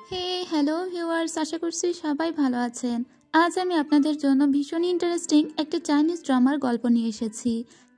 হে hello viewers, আশা করছি সবাই ভালো আছেন। আজ আমি আপনাদের জন্য ভীষণ ইন্টারেস্টিং একটা চাইনিজ ড্রামার গল্প নিয়ে এসেছি।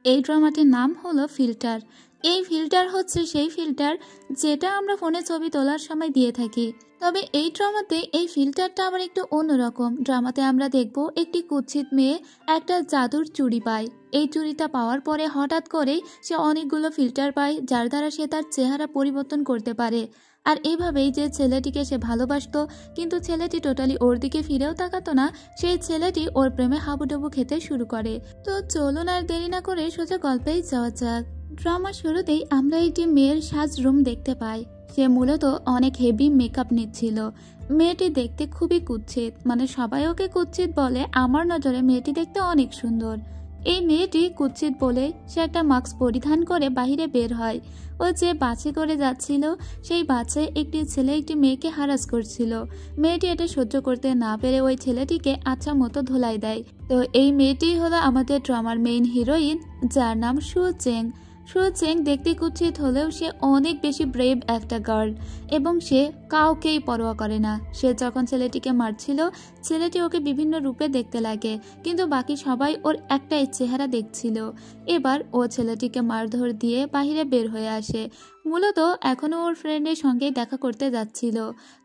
এই ড্রামাটির নাম হলো ফিল্টার। এই ফিল্টার হচ্ছে সেই ফিল্টার যেটা আমরা ফোনে ছবি তোলার সময় দিয়ে থাকি। তবে এই ড্রামাতে এই ফিল্টারটা আবার একটু অন্যরকম। ড্রামাতে আমরা দেখব একটি কুৎসিত মেয়ে একটা জাদুর চুড়ি পায়। এই চুড়িটা পাওয়ার পরে হঠাৎ করেই সে অনেকগুলো ফিল্টার পায়, যার দ্বারা সে তার চেহারা পরিবর্তন করতে পারে। আর এইভাবেই যে ছেলেটিকে সে ভালোবাসতো, কিন্তু ছেলেটি টোটালি ওর দিকে ফিরেও তাকাতো না, সেই ছেলেটি ওর প্রেমে হাবুডুবু খেতে শুরু করে। তো চলুন আর দেরি না করে সোজা গল্পেই যাওয়া যাক। ড্রামার শুরুতেই আমরা একটি মেয়ের সাজ রুম দেখতে পাই। সে মূলত অনেক হেভি মেকআপ নিচ্ছিল। মেয়েটি দেখতে খুবই কুৎসিত, মানে সবাই ওকে কুৎসিত বলে, আমার নজরে মেয়েটি দেখতে অনেক সুন্দর। এই মেয়েটি কুৎসিত বলে সে একটা মাস্ক পরিধান করে বাহিরে বের হয়। ও যে বাসে করে যাচ্ছিল, সেই বাসে একটি ছেলে একটি মেয়েকে হারাস করছিল। মেয়েটি এটা সহ্য করতে না পেরে ওই ছেলেটিকে আচ্ছা মতো ধোলাই দেয়। তো এই মেয়েটি হলো আমাদের ড্রামার মেইন হিরোইন, যার নাম সু চেং। সু চেং দেখতে কুৎসিত হলেও সে অনেক বেশি ব্রেভ একটা গার্ল, এবং সে কাউকেই পরোয়া করে না। সে যখন ছেলেটিকে মারছিল, ছেলেটি ওকে বিভিন্ন রূপে দেখতে লাগে, কিন্তু বাকি সবাই ওর একটাই চেহারা দেখছিল। এবার ও ছেলেটিকে মারধর দিয়ে বাহিরে বের হয়ে আসে। মূলত এখনও ওর ফ্রেন্ডের সঙ্গে দেখা করতে যাচ্ছিল।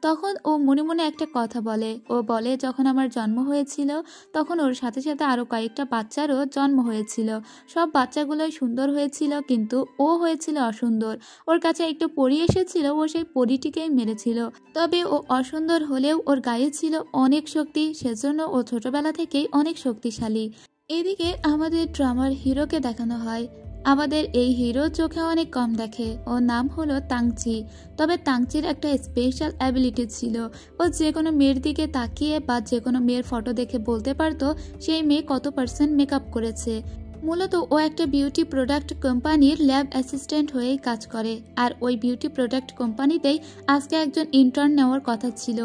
তখন ও মনে মনে একটা কথা বলে। ও বলে, যখন আমার জন্ম হয়েছিল তখন ওর সাথে সাথে আরও কয়েকটা বাচ্চারও জন্ম হয়েছিল। সব বাচ্চাগুলোই সুন্দর হয়েছিল, কিন্তু ও হয়েছিল অসুন্দর। ওর কাছে একটু পরী এসেছিল, ও সেই পরীটিকেই মেরেছিল। তবে ও অসুন্দর হলেও ওর গায়ে ছিল অনেক শক্তি, সেজন্য ও ছোটবেলা থেকেই অনেক শক্তিশালী। এদিকে আমাদের ড্রামার হিরোকে দেখানো হয়। আমাদের এই হিরো চোখে অনেক কম দেখে। ওর নাম হলো তাংচি। তবে তাংচির একটা স্পেশাল অ্যাবিলিটি ছিল। ও যে কোনো মেয়ের দিকে তাকিয়ে বা যে কোনো মেয়ের ফটো দেখে বলতে পারতো সেই মেয়ে কত পার্সেন্ট মেকআপ করেছে। মূলত ও একটা বিউটি প্রোডাক্ট কোম্পানির ল্যাব অ্যাসিস্ট্যান্ট হয়েই কাজ করে। আর ওই বিউটি প্রোডাক্ট কোম্পানিতেই আজকে একজন ইন্টার্ন নেওয়ার কথা ছিল।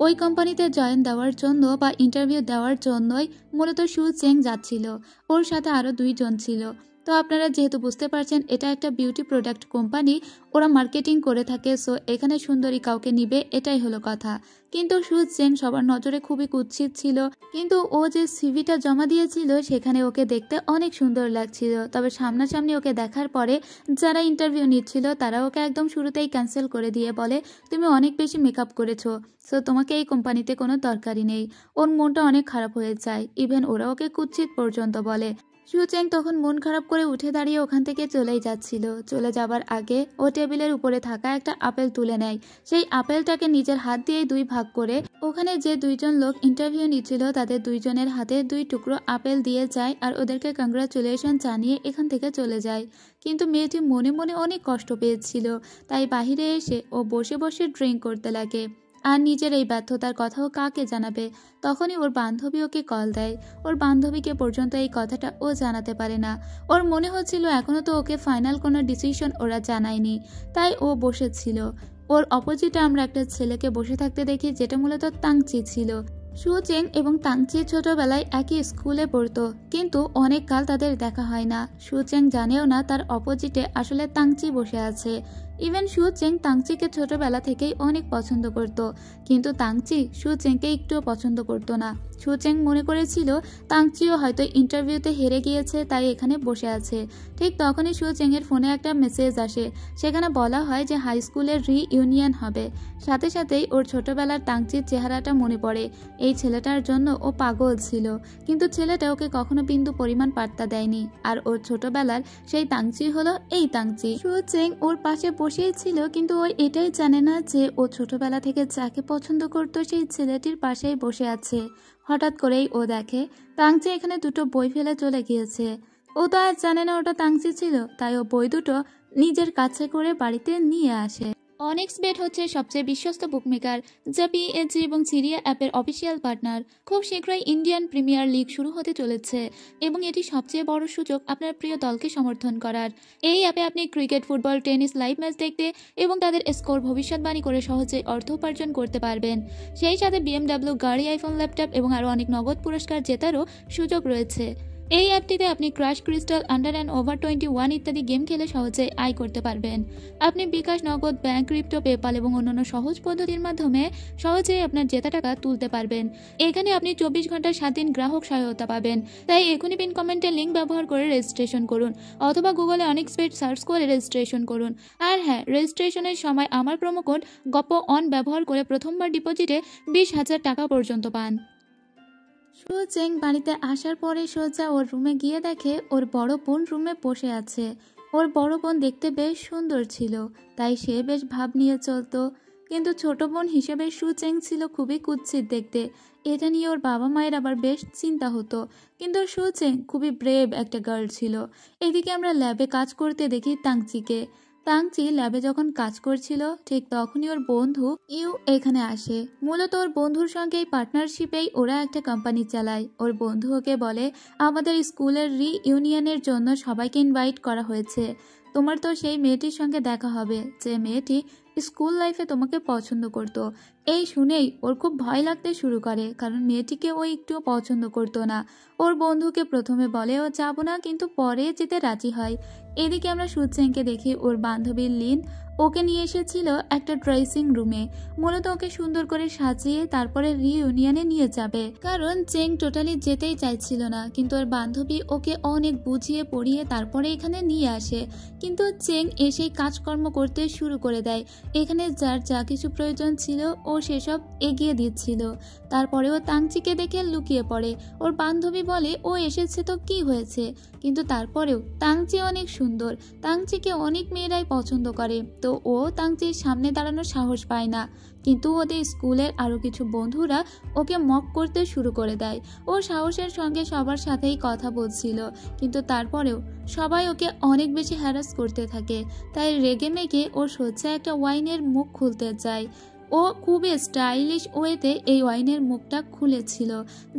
ওই কোম্পানিতে জয়েন দেওয়ার জন্য বা ইন্টারভিউ দেওয়ার জন্যই মূলত সু চেং যাচ্ছিল। ওর সাথে আরও 2 জন ছিল। তো আপনারা যেহেতু বুঝতে পারছেন এটা একটা বিউটি প্রোডাক্ট কোম্পানি, ওরা মার্কেটিং করে থাকে, সো এখানে সুন্দরী কাউকে নিবে, এটাই হলো কথা। কিন্তু সু চেং সবার নজরে খুবই কুৎসিত ছিল। কিন্তু ও যে সিভিটা জমা দিয়েছিল সেখানে ওকে দেখতে অনেক সুন্দর লাগছিল। তবে সামনাসামনি ওকে দেখার পরে যারা ইন্টারভিউ নিচ্ছিল তারা ওকে একদম শুরুতেই ক্যান্সেল করে দিয়ে বলে, তুমি অনেক বেশি মেকআপ করেছো, সো তোমাকে এই কোম্পানিতে কোনো দরকারই নেই। ওর মনটা অনেক খারাপ হয়ে যায়, ইভেন ওরা ওকে কুৎসিত পর্যন্ত বলে। সু চেং তখন মন খারাপ করে উঠে দাঁড়িয়ে ওখান থেকে চলেই যাচ্ছিল। চলে যাবার আগে ও টেবিলের উপরে থাকা একটা আপেল তুলে নেয়। সেই আপেলটাকে নিজের হাত দিয়েই 2 ভাগ করে ওখানে যে 2 জন লোক ইন্টারভিউ নিচ্ছিল তাদের 2 জনের হাতে 2 টুকরো আপেল দিয়ে যায় আর ওদেরকে কংগ্রাচুলেশন জানিয়ে এখান থেকে চলে যায়। কিন্তু মেয়েটি মনে মনে অনেক কষ্ট পেয়েছিল, তাই বাহিরে এসে ও বসে বসে ড্রিঙ্ক করতে লাগে। আর নিজের এই ব্যর্থতার কথাও কাকে জানাবে। তখনই ওর বান্ধবী ওকে কল দেয়। ওর বান্ধবীকে পর্যন্ত এই কথাটা ও জানাতে পারে না। ওর মনে হচ্ছিল এখনো তো ওকে ফাইনাল কোনো ডিসিশন ওরা জানায়নি, তাই ও বসেছিল। ওর অপোজিটে আমরা একটা ছেলেকে বসে থাকতে দেখি, যেটা মূলত তাংচি ছিল। সু চেং এবং তাংচি ছোটবেলায় একই স্কুলে পড়তো, কিন্তু অনেক কাল তাদের দেখা হয় না। সু চেং জানেও না তার অপোজিটে আসলে তাংচি বসে আছে। ইভেন সু চেং তাংচিকে ছোটবেলা থেকেই অনেক পছন্দ করত, কিন্তু তাংচি সু চেংকে একটুও পছন্দ করত না। সু চেং মনে করেছিল তাংচিও হয়তো ইন্টারভিউতে হেরে গিয়েছে, তাই এখানে বসে আছে। ঠিক তখনই সু চেং এর ফোনে একটা মেসেজ আসে। সেখানে বলা হয় যে হাই স্কুলের রিইউনিয়ন হবে। সাথে সাথেই ওর ছোটবেলার তাংচির চেহারাটা মনে পড়ে। এই ছেলেটার জন্য ও পাগল ছিল, কিন্তু ছেলেটা ওকে কখনো বিন্দু পরিমাণ পাত্তা দেয়নি। আর ওর ছোটবেলার সেই তাংচি হলো এই তাংচি। সু চেং ওর পাশে বসেই ছিল, কিন্তু ও এটাই জানে না যে ও ছোটবেলা থেকে যাকে পছন্দ করতো সেই ছেলেটির পাশেই বসে আছে। হঠাৎ করেই ও দেখে তাংচি এখানে 2টো বই ফেলে চলে গিয়েছে। ও তো আর জানে না ওটা তাংচি ছিল, তাই ও বই দুটো নিজের কাছে করে বাড়িতে নিয়ে আসে। অনেক্স বেট হচ্ছে সবচেয়ে বিশ্বস্ত বুকমেকার, যা পিএসজি এবং সিরিয়া অ্যাপের অফিসিয়াল পার্টনার। খুব শীঘ্রই ইন্ডিয়ান প্রিমিয়ার লিগ শুরু হতে চলেছে, এবং এটি সবচেয়ে বড় সুযোগ আপনার প্রিয় দলকে সমর্থন করার। এই অ্যাপে আপনি cricket, football, tennis live match দেখতে এবং তাদের স্কোর ভবিষ্যৎবাণী করে সহজে অর্থ উপার্জন করতে পারবেন। সেই সাথে BMW গাড়ি, আইফোন, ল্যাপটপ এবং আরও অনেক নগদ পুরস্কার জেতারও সুযোগ রয়েছে। এই অ্যাপটিতে আপনি crush crystal, under and over 21 ইত্যাদি গেম খেলে সহজে আয় করতে পারবেন। আপনি বিকাশ, নগদ, ব্যাংক, ক্রিপ্টো, পেপাল এবং অন্যান্য সহজ পদ্ধতির মাধ্যমে সহজেই আপনার জেতা টাকা তুলতে পারবেন। এখানে আপনি 24 ঘন্টার 7 দিন গ্রাহক সহায়তা পাবেন। তাই এখনই পিন কমেন্টের লিঙ্ক ব্যবহার করে রেজিস্ট্রেশন করুন অথবা গুগলে অনেক স্পেড সার্চ করে রেজিস্ট্রেশন করুন। আর হ্যাঁ, রেজিস্ট্রেশনের সময় আমার প্রোমো কোড গপ্পো অন ব্যবহার করে প্রথমবার ডিপোজিটে 20,000 টাকা পর্যন্ত পান। সু চেং বাড়িতে আসার পরে সোজা ওর রুমে গিয়ে দেখে ওর বড় বোন রুমে বসে আছে। ওর বড় বোন দেখতে বেশ সুন্দর ছিল, তাই সে বেশ ভাব নিয়ে চলতো। কিন্তু ছোট বোন হিসেবে সু চেং ছিল খুবই কুৎসিত দেখতে। এটা নিয়ে ওর বাবা মায়ের আবার বেশ চিন্তা হতো। কিন্তু সু চেং খুবই ব্রেভ একটা গার্ল ছিল। এদিকে আমরা ল্যাবে কাজ করতে দেখি তাংচিকে। তাংচি ল্যাবে যখন কাজ করছিল ঠিক তখনই ওর বন্ধু ইউ এখানে আসে। মূলত ওর বন্ধুর সঙ্গে এই পার্টনারশিপেই ওরা একটা কোম্পানি চালায়। ওর বন্ধু ওকে বলে, আমাদের স্কুলের রিইউনিয়নের জন্য সবাইকে ইনভাইট করা হয়েছে। তোমার তো সেই মেয়েটির সঙ্গে দেখা হবে যে মেয়েটি স্কুল লাইফে তোমাকে পছন্দ করত। এই শুনেই ওর খুব ভয় লাগতে শুরু করে, কারণ মেয়েটিকে ও একটুও পছন্দ করতো না। ওর বন্ধুকে প্রথমে বলে ও যাবো না, কিন্তু পরে যেতে রাজি হয়। এদিকে আমরা সুচেংকে দেখি ওর বান্ধবী লিন ওকে নিয়ে এসেছিল একটা ড্রেসিং রুমে। মূলত ওকে সুন্দর করে সাজিয়ে তারপরে রিইউনিয়নে নিয়ে যাবে, কারণ চেং টোটালি যেতেই চাইছিল না। কিন্তু ওর বান্ধবী ওকে অনেক বুঝিয়ে পড়িয়ে তারপরে এখানে নিয়ে আসে। কিন্তু চেং এসেই কাজকর্ম করতে শুরু করে দেয়। এখানে যার যা কিছু প্রয়োজন ছিল ও সেসব এগিয়ে দিচ্ছিল। তারপরেও তাংচিকে দেখে লুকিয়ে পড়ে। ওর বান্ধবী বলে ও এসেছে তো কি হয়েছে, কিন্তু তারপরেও তাংচি অনেক সুন্দর, তাংচিকে অনেক মেয়েরাই পছন্দ করে। তো ও তাংচির সামনে দাঁড়ানোর সাহস পায় না। কিন্তু ওদের স্কুলের আরো কিছু বন্ধুরা ওকে মক করতে শুরু করে দেয়। ও সাহসের সঙ্গে সবার সাথেই কথা বলছিল, কিন্তু তারপরেও সবাই ওকে অনেক বেশি হ্যারাস করতে থাকে। তাই রেগে মেগে ও সোজা একটা ওয়াইনের মুখ খুলতে যায়। ও খুবই স্টাইলিশ ওয়েতে এই ওয়াইনের মুখটা খুলেছিল,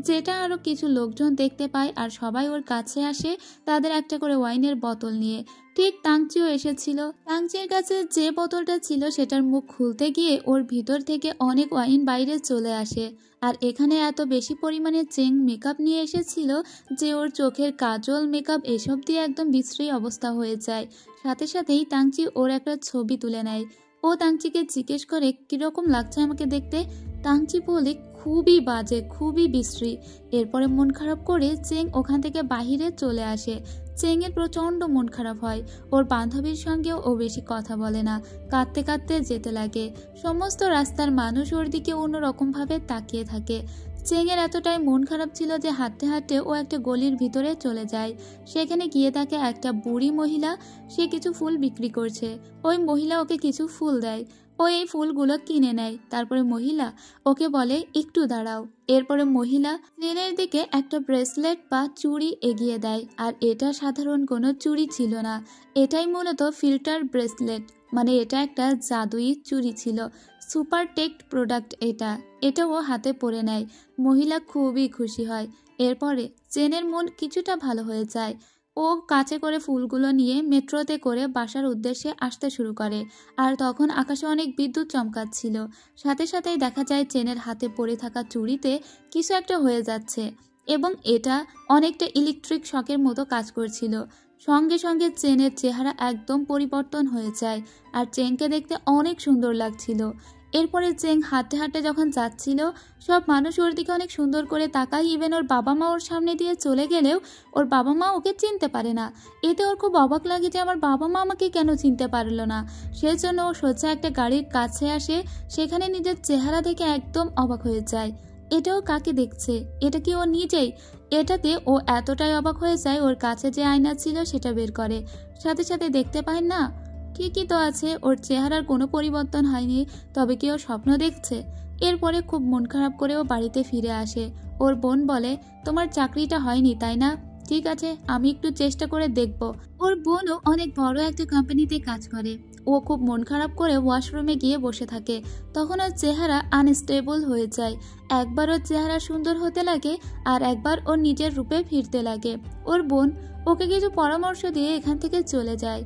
যেটা আরো কিছু লোকজন দেখতে পায় আর সবাই ওর কাছে আসে তাদের একটা করে ওয়াইনের বোতল নিয়ে। ঠিক তাংচিও এসেছিল। তাংচির কাছে যে বোতলটা ছিল সেটার মুখ খুলতে গিয়ে ওর ভিতর থেকে অনেক ওয়াইন বাইরে চলে আসে। আর এখানে এত বেশি পরিমাণে চেং মেকআপ নিয়ে এসেছিল যে ওর চোখের কাজল, মেকআপ এসব দিয়ে একদম বিশ্রী অবস্থা হয়ে যায়। সাথে সাথেই তাংচি ওর একটা ছবি তুলে নেয়। ও তাংচিকে জিজ্ঞেস করে কিরকম লাগছে আমাকে দেখতে। তাংচি বলে খুবই বাজে, খুবই বিশ্রী। এরপরে মন খারাপ করে চেং ওখান থেকে বাহিরে চলে আসে। চেংয়ের প্রচণ্ড মন খারাপ হয়। ওর বান্ধবীর সঙ্গেও ও বেশি কথা বলে না, কাঁদতে কাঁদতে যেতে লাগে। সমস্ত রাস্তার মানুষ ওর দিকে অন্যরকমভাবে তাকিয়ে থাকে। চেংয়ের এতটাই মন খারাপ ছিল যে হাঁটতে হাঁটতে ও একটা গলির ভিতরে চলে যায়। সেখানে গিয়ে থাকে একটা বুড়ি মহিলা, সে কিছু ফুল বিক্রি করছে। ওই মহিলা ওকে কিছু ফুল দেয়। ও এই ফুলগুলো কিনে নেয়। তারপরে মহিলা ওকে বলে একটু দাঁড়াও। এরপরে মহিলা চেনের দিকে একটা ব্রেসলেট বা চুড়ি এগিয়ে দেয়। আর এটা সাধারণ কোনো চুড়ি ছিল না, এটাই মূলত ফিল্টার ব্রেসলেট, মানে এটা একটা জাদুই চুড়ি ছিল। সুপার টেক্ট প্রোডাক্ট এটা ও হাতে পরে নেয়। মহিলা খুবই খুশি হয়। এরপরে চেনের মন কিছুটা ভালো হয়ে যায়। ও কাছে করে ফুলগুলো নিয়ে মেট্রোতে করে বাসার উদ্দেশ্যে আসতে শুরু করে। আর তখন আকাশে অনেক বিদ্যুৎ চমকাচ্ছিল। সাথে সাথেই দেখা যায় চেনের হাতে পড়ে থাকা চুড়িতে কিছু একটা হয়ে যাচ্ছে, এবং এটা অনেকটা ইলেকট্রিক শকের মতো কাজ করছিল। সঙ্গে সঙ্গে চেনের চেহারা একদম পরিবর্তন হয়ে যায়, আর চেনকে দেখতে অনেক সুন্দর লাগছিল। এরপরে চেং হাঁটতে হাঁটতে যখন যাচ্ছিল, সব মানুষ ওর দিকে অনেক সুন্দর করে তাকায়। ইভেন ওর বাবা মা ওর সামনে দিয়ে চলে গেলেও ওর বাবা মা ওকে চিনতে পারে না। এতে ওর খুব অবাক লাগে যে আমার বাবা মা আমাকে কেন চিনতে পারলো না। সেজন্য ও সোজা একটা গাড়ির কাছে আসে। সেখানে নিজের চেহারা দেখে একদম অবাক হয়ে যায়। এটাও কাকে দেখছে, এটা কি ও নিজেই? এটাতে ও এতটাই অবাক হয়ে যায়, ওর কাছে যে আয়না ছিল সেটা বের করে। সাথে সাথে দেখতে পায় না, ঠিকই তো আছে, ওর চেহারার কোনো পরিবর্তন হয়নি। তবে কি ও স্বপ্ন দেখছে? এরপরে খুব মন খারাপ করে ও বাড়িতে ফিরে আসে। ওর বোন বলে, তোমার চাকরিটা হয়নি তাই না? ঠিক আছে, আমি একটু চেষ্টা করে দেখব। ওর বোনও অনেক বড় একটা কোম্পানিতে কাজ করে। ও খুব মন খারাপ করে ওয়াশরুমে গিয়ে বসে থাকে। তখন ওর চেহারা আনস্টেবল হয়ে যায়। একবার ওর চেহারা সুন্দর হতে লাগে, আর একবার ওর নিজের রূপে ফিরতে লাগে। ওর বোন ওকে কিছু পরামর্শ দিয়ে এখান থেকে চলে যায়।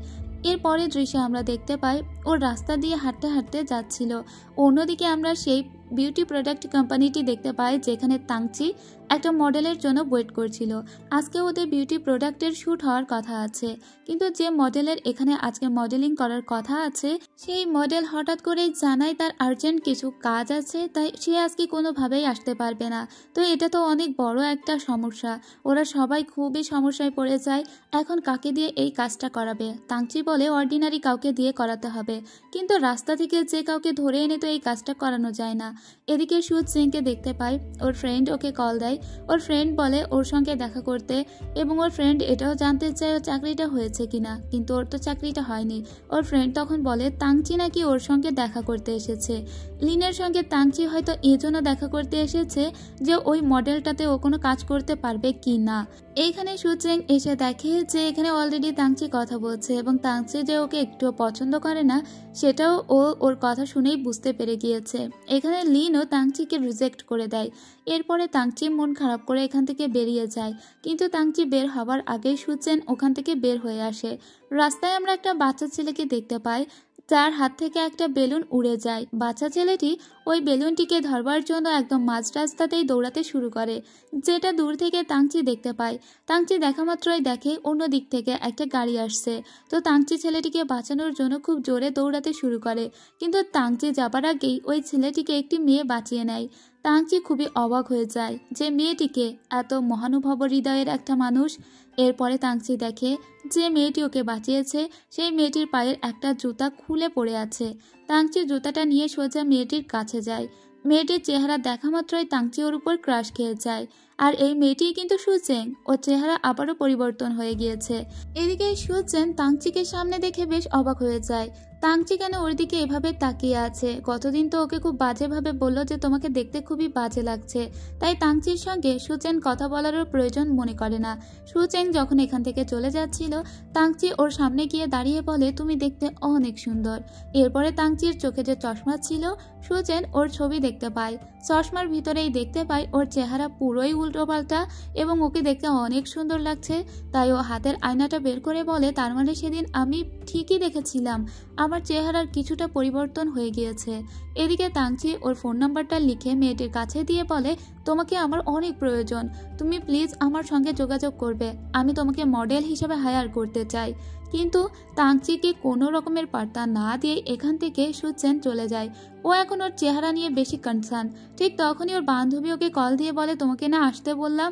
এরপরে দৃশ্যে আমরা দেখতে পাই ওর রাস্তা দিয়ে হাঁটতে হাঁটতে যাচ্ছিল। অন্যদিকে আমরা সেই বিউটি প্রোডাক্ট কোম্পানিটি দেখতে পায় যেখানে তাংচি একটা মডেলের জন্য ওয়েট করছিল। আজকে ওদের বিউটি প্রোডাক্টের শ্যুট হওয়ার কথা আছে, কিন্তু যে মডেলের এখানে আজকে মডেলিং করার কথা আছে সেই মডেল হঠাৎ করেই জানায় তার আর্জেন্ট কিছু কাজ আছে, তাই সে আজকে কোনোভাবেই আসতে পারবে না। তো এটা তো অনেক বড় একটা সমস্যা, ওরা সবাই খুবই সমস্যায় পড়ে যায়। এখন কাকে দিয়ে এই কাজটা করাবে? তাংচি বলে অর্ডিনারি কাউকে দিয়ে করাতে হবে, কিন্তু রাস্তা থেকে যে কাউকে ধরে এনে তো এই কাজটা করানো যায় না। এদিকে সুদ সিংকে দেখতে পায়, ওর ফ্রেন্ড ওকে কল দেয়। ওর ফ্রেন্ড বলে ওর সঙ্গে দেখা করতে, এবং ওর ফ্রেন্ড এটাও জানতে চায় ওর চাকরিটা হয়েছে কিনা, কিন্তু ওর তো চাকরিটা হয়নি। ওর ফ্রেন্ড তখন বলে তাংচি নাকি ওর সঙ্গে দেখা করতে এসেছে। লিনের সঙ্গে তাংচি হয়তো এজন্য দেখা করতে এসেছে যে ওই মডেলটাতে ও কোনো কাজ করতে পারবে কি না। এইখানে সুচেং এসে দেখে যে এখানে অলরেডি তাংচি কথা বলছে, এবং তাংচি যে ওকে একটুও পছন্দ করে না সেটাও ও ওর কথা শুনেই বুঝতে পেরে গিয়েছে। এখানে লিনও তাংচিকে রিজেক্ট করে দেয়। এরপরে তাংচি মন খারাপ করে এখান থেকে বেরিয়ে যায়, কিন্তু তাংচি বের হবার আগেই সুচেন ওখান থেকে বের হয়ে আসে। রাস্তায় আমরা একটা বাচ্চা ছেলেকে দেখতে পাই, যার হাত থেকে একটা বেলুন উড়ে যায়। বাচ্চা ছেলেটি ওই বেলুনটিকে ধরবার জন্য একদম মাঝ রাস্তাতেই দৌড়াতে শুরু করে, যেটা দূর থেকে তাংচি দেখতে পায়। তাংচি দেখা মাত্রই দেখে অন্য দিক থেকে একটা গাড়ি আসছে, তো তাংচি ছেলেটিকে বাঁচানোর জন্য খুব জোরে দৌড়াতে শুরু করে, কিন্তু তাংচি যাবার আগেই ওই ছেলেটিকে একটি মেয়ে বাঁচিয়ে নেয়। তাংচি খুবই অবাক হয়ে যায় যে মেয়েটিকে এত মহানুভব হৃদয়ের একটা মানুষ। এরপরে তাংচি দেখে যে মেয়েটি ওকে বাঁচিয়েছে সেই মেয়েটির পায়ের একটা জুতা খুলে পড়ে আছে। তাংচি জুতাটা নিয়ে সোজা মেয়েটির কাছে যায়। মেয়েটির চেহারা দেখা মাত্রই তাংচি ওর উপর ক্রাশ খেয়ে যায়। আর এই মেয়েটি কিন্তু সুচেং, ওর চেহারা আবারও পরিবর্তন হয়ে গিয়েছে। এদিকে সুচেন তাংচিকে সামনে দেখে বেশ অবাক হয়ে যায়। তাংচি কেন ওর দিকে এভাবে তাকিয়ে আছে? গতদিন তো ওকে খুব বাজেভাবে বললো যে তোমাকে দেখতে খুবই বাজে লাগছে, তাই তাংচির সঙ্গে সুচেন কথা বলারও প্রয়োজন মনে করে না। সুচেন যখন এখান থেকে চলে যাচ্ছিল, তাংচি ওর সামনে গিয়ে দাঁড়িয়ে বলে তুমি দেখতে অনেক সুন্দর। এরপরে তাংচির চোখে যে চশমা ছিল সুচেন ওর ছবি দেখতে পায়। চশমার ভিতরেই দেখতে পায় ওর চেহারা পুরোই উল্টোপাল্টা, এবং ওকে দেখতে অনেক সুন্দর লাগছে। তাই ও হাতের আয়নাটা বের করে বলে তার মানে সেদিন আমি ঠিকই দেখেছিলাম, আমার চেহারার কিছুটা পরিবর্তন হয়ে গিয়েছে। এদিকে তাংচি ওর ফোন নাম্বারটা লিখে মেয়েটির কাছে দিয়ে বলে তোমাকে আমার অনেক প্রয়োজন, তুমি প্লিজ আমার সঙ্গে যোগাযোগ করবে, আমি তোমাকে মডেল হিসেবে হায়ার করতে চাই। কিন্তু তাংচিকে কোনো রকমের পাত্তা না দিয়ে এখান থেকে সুচেন চলে যায়। ও এখন ওর চেহারা নিয়ে বেশি কনসার্ন। ঠিক তখনই ওর বান্ধবী ওকে কল দিয়ে বলে তোমাকে না আসতে বললাম।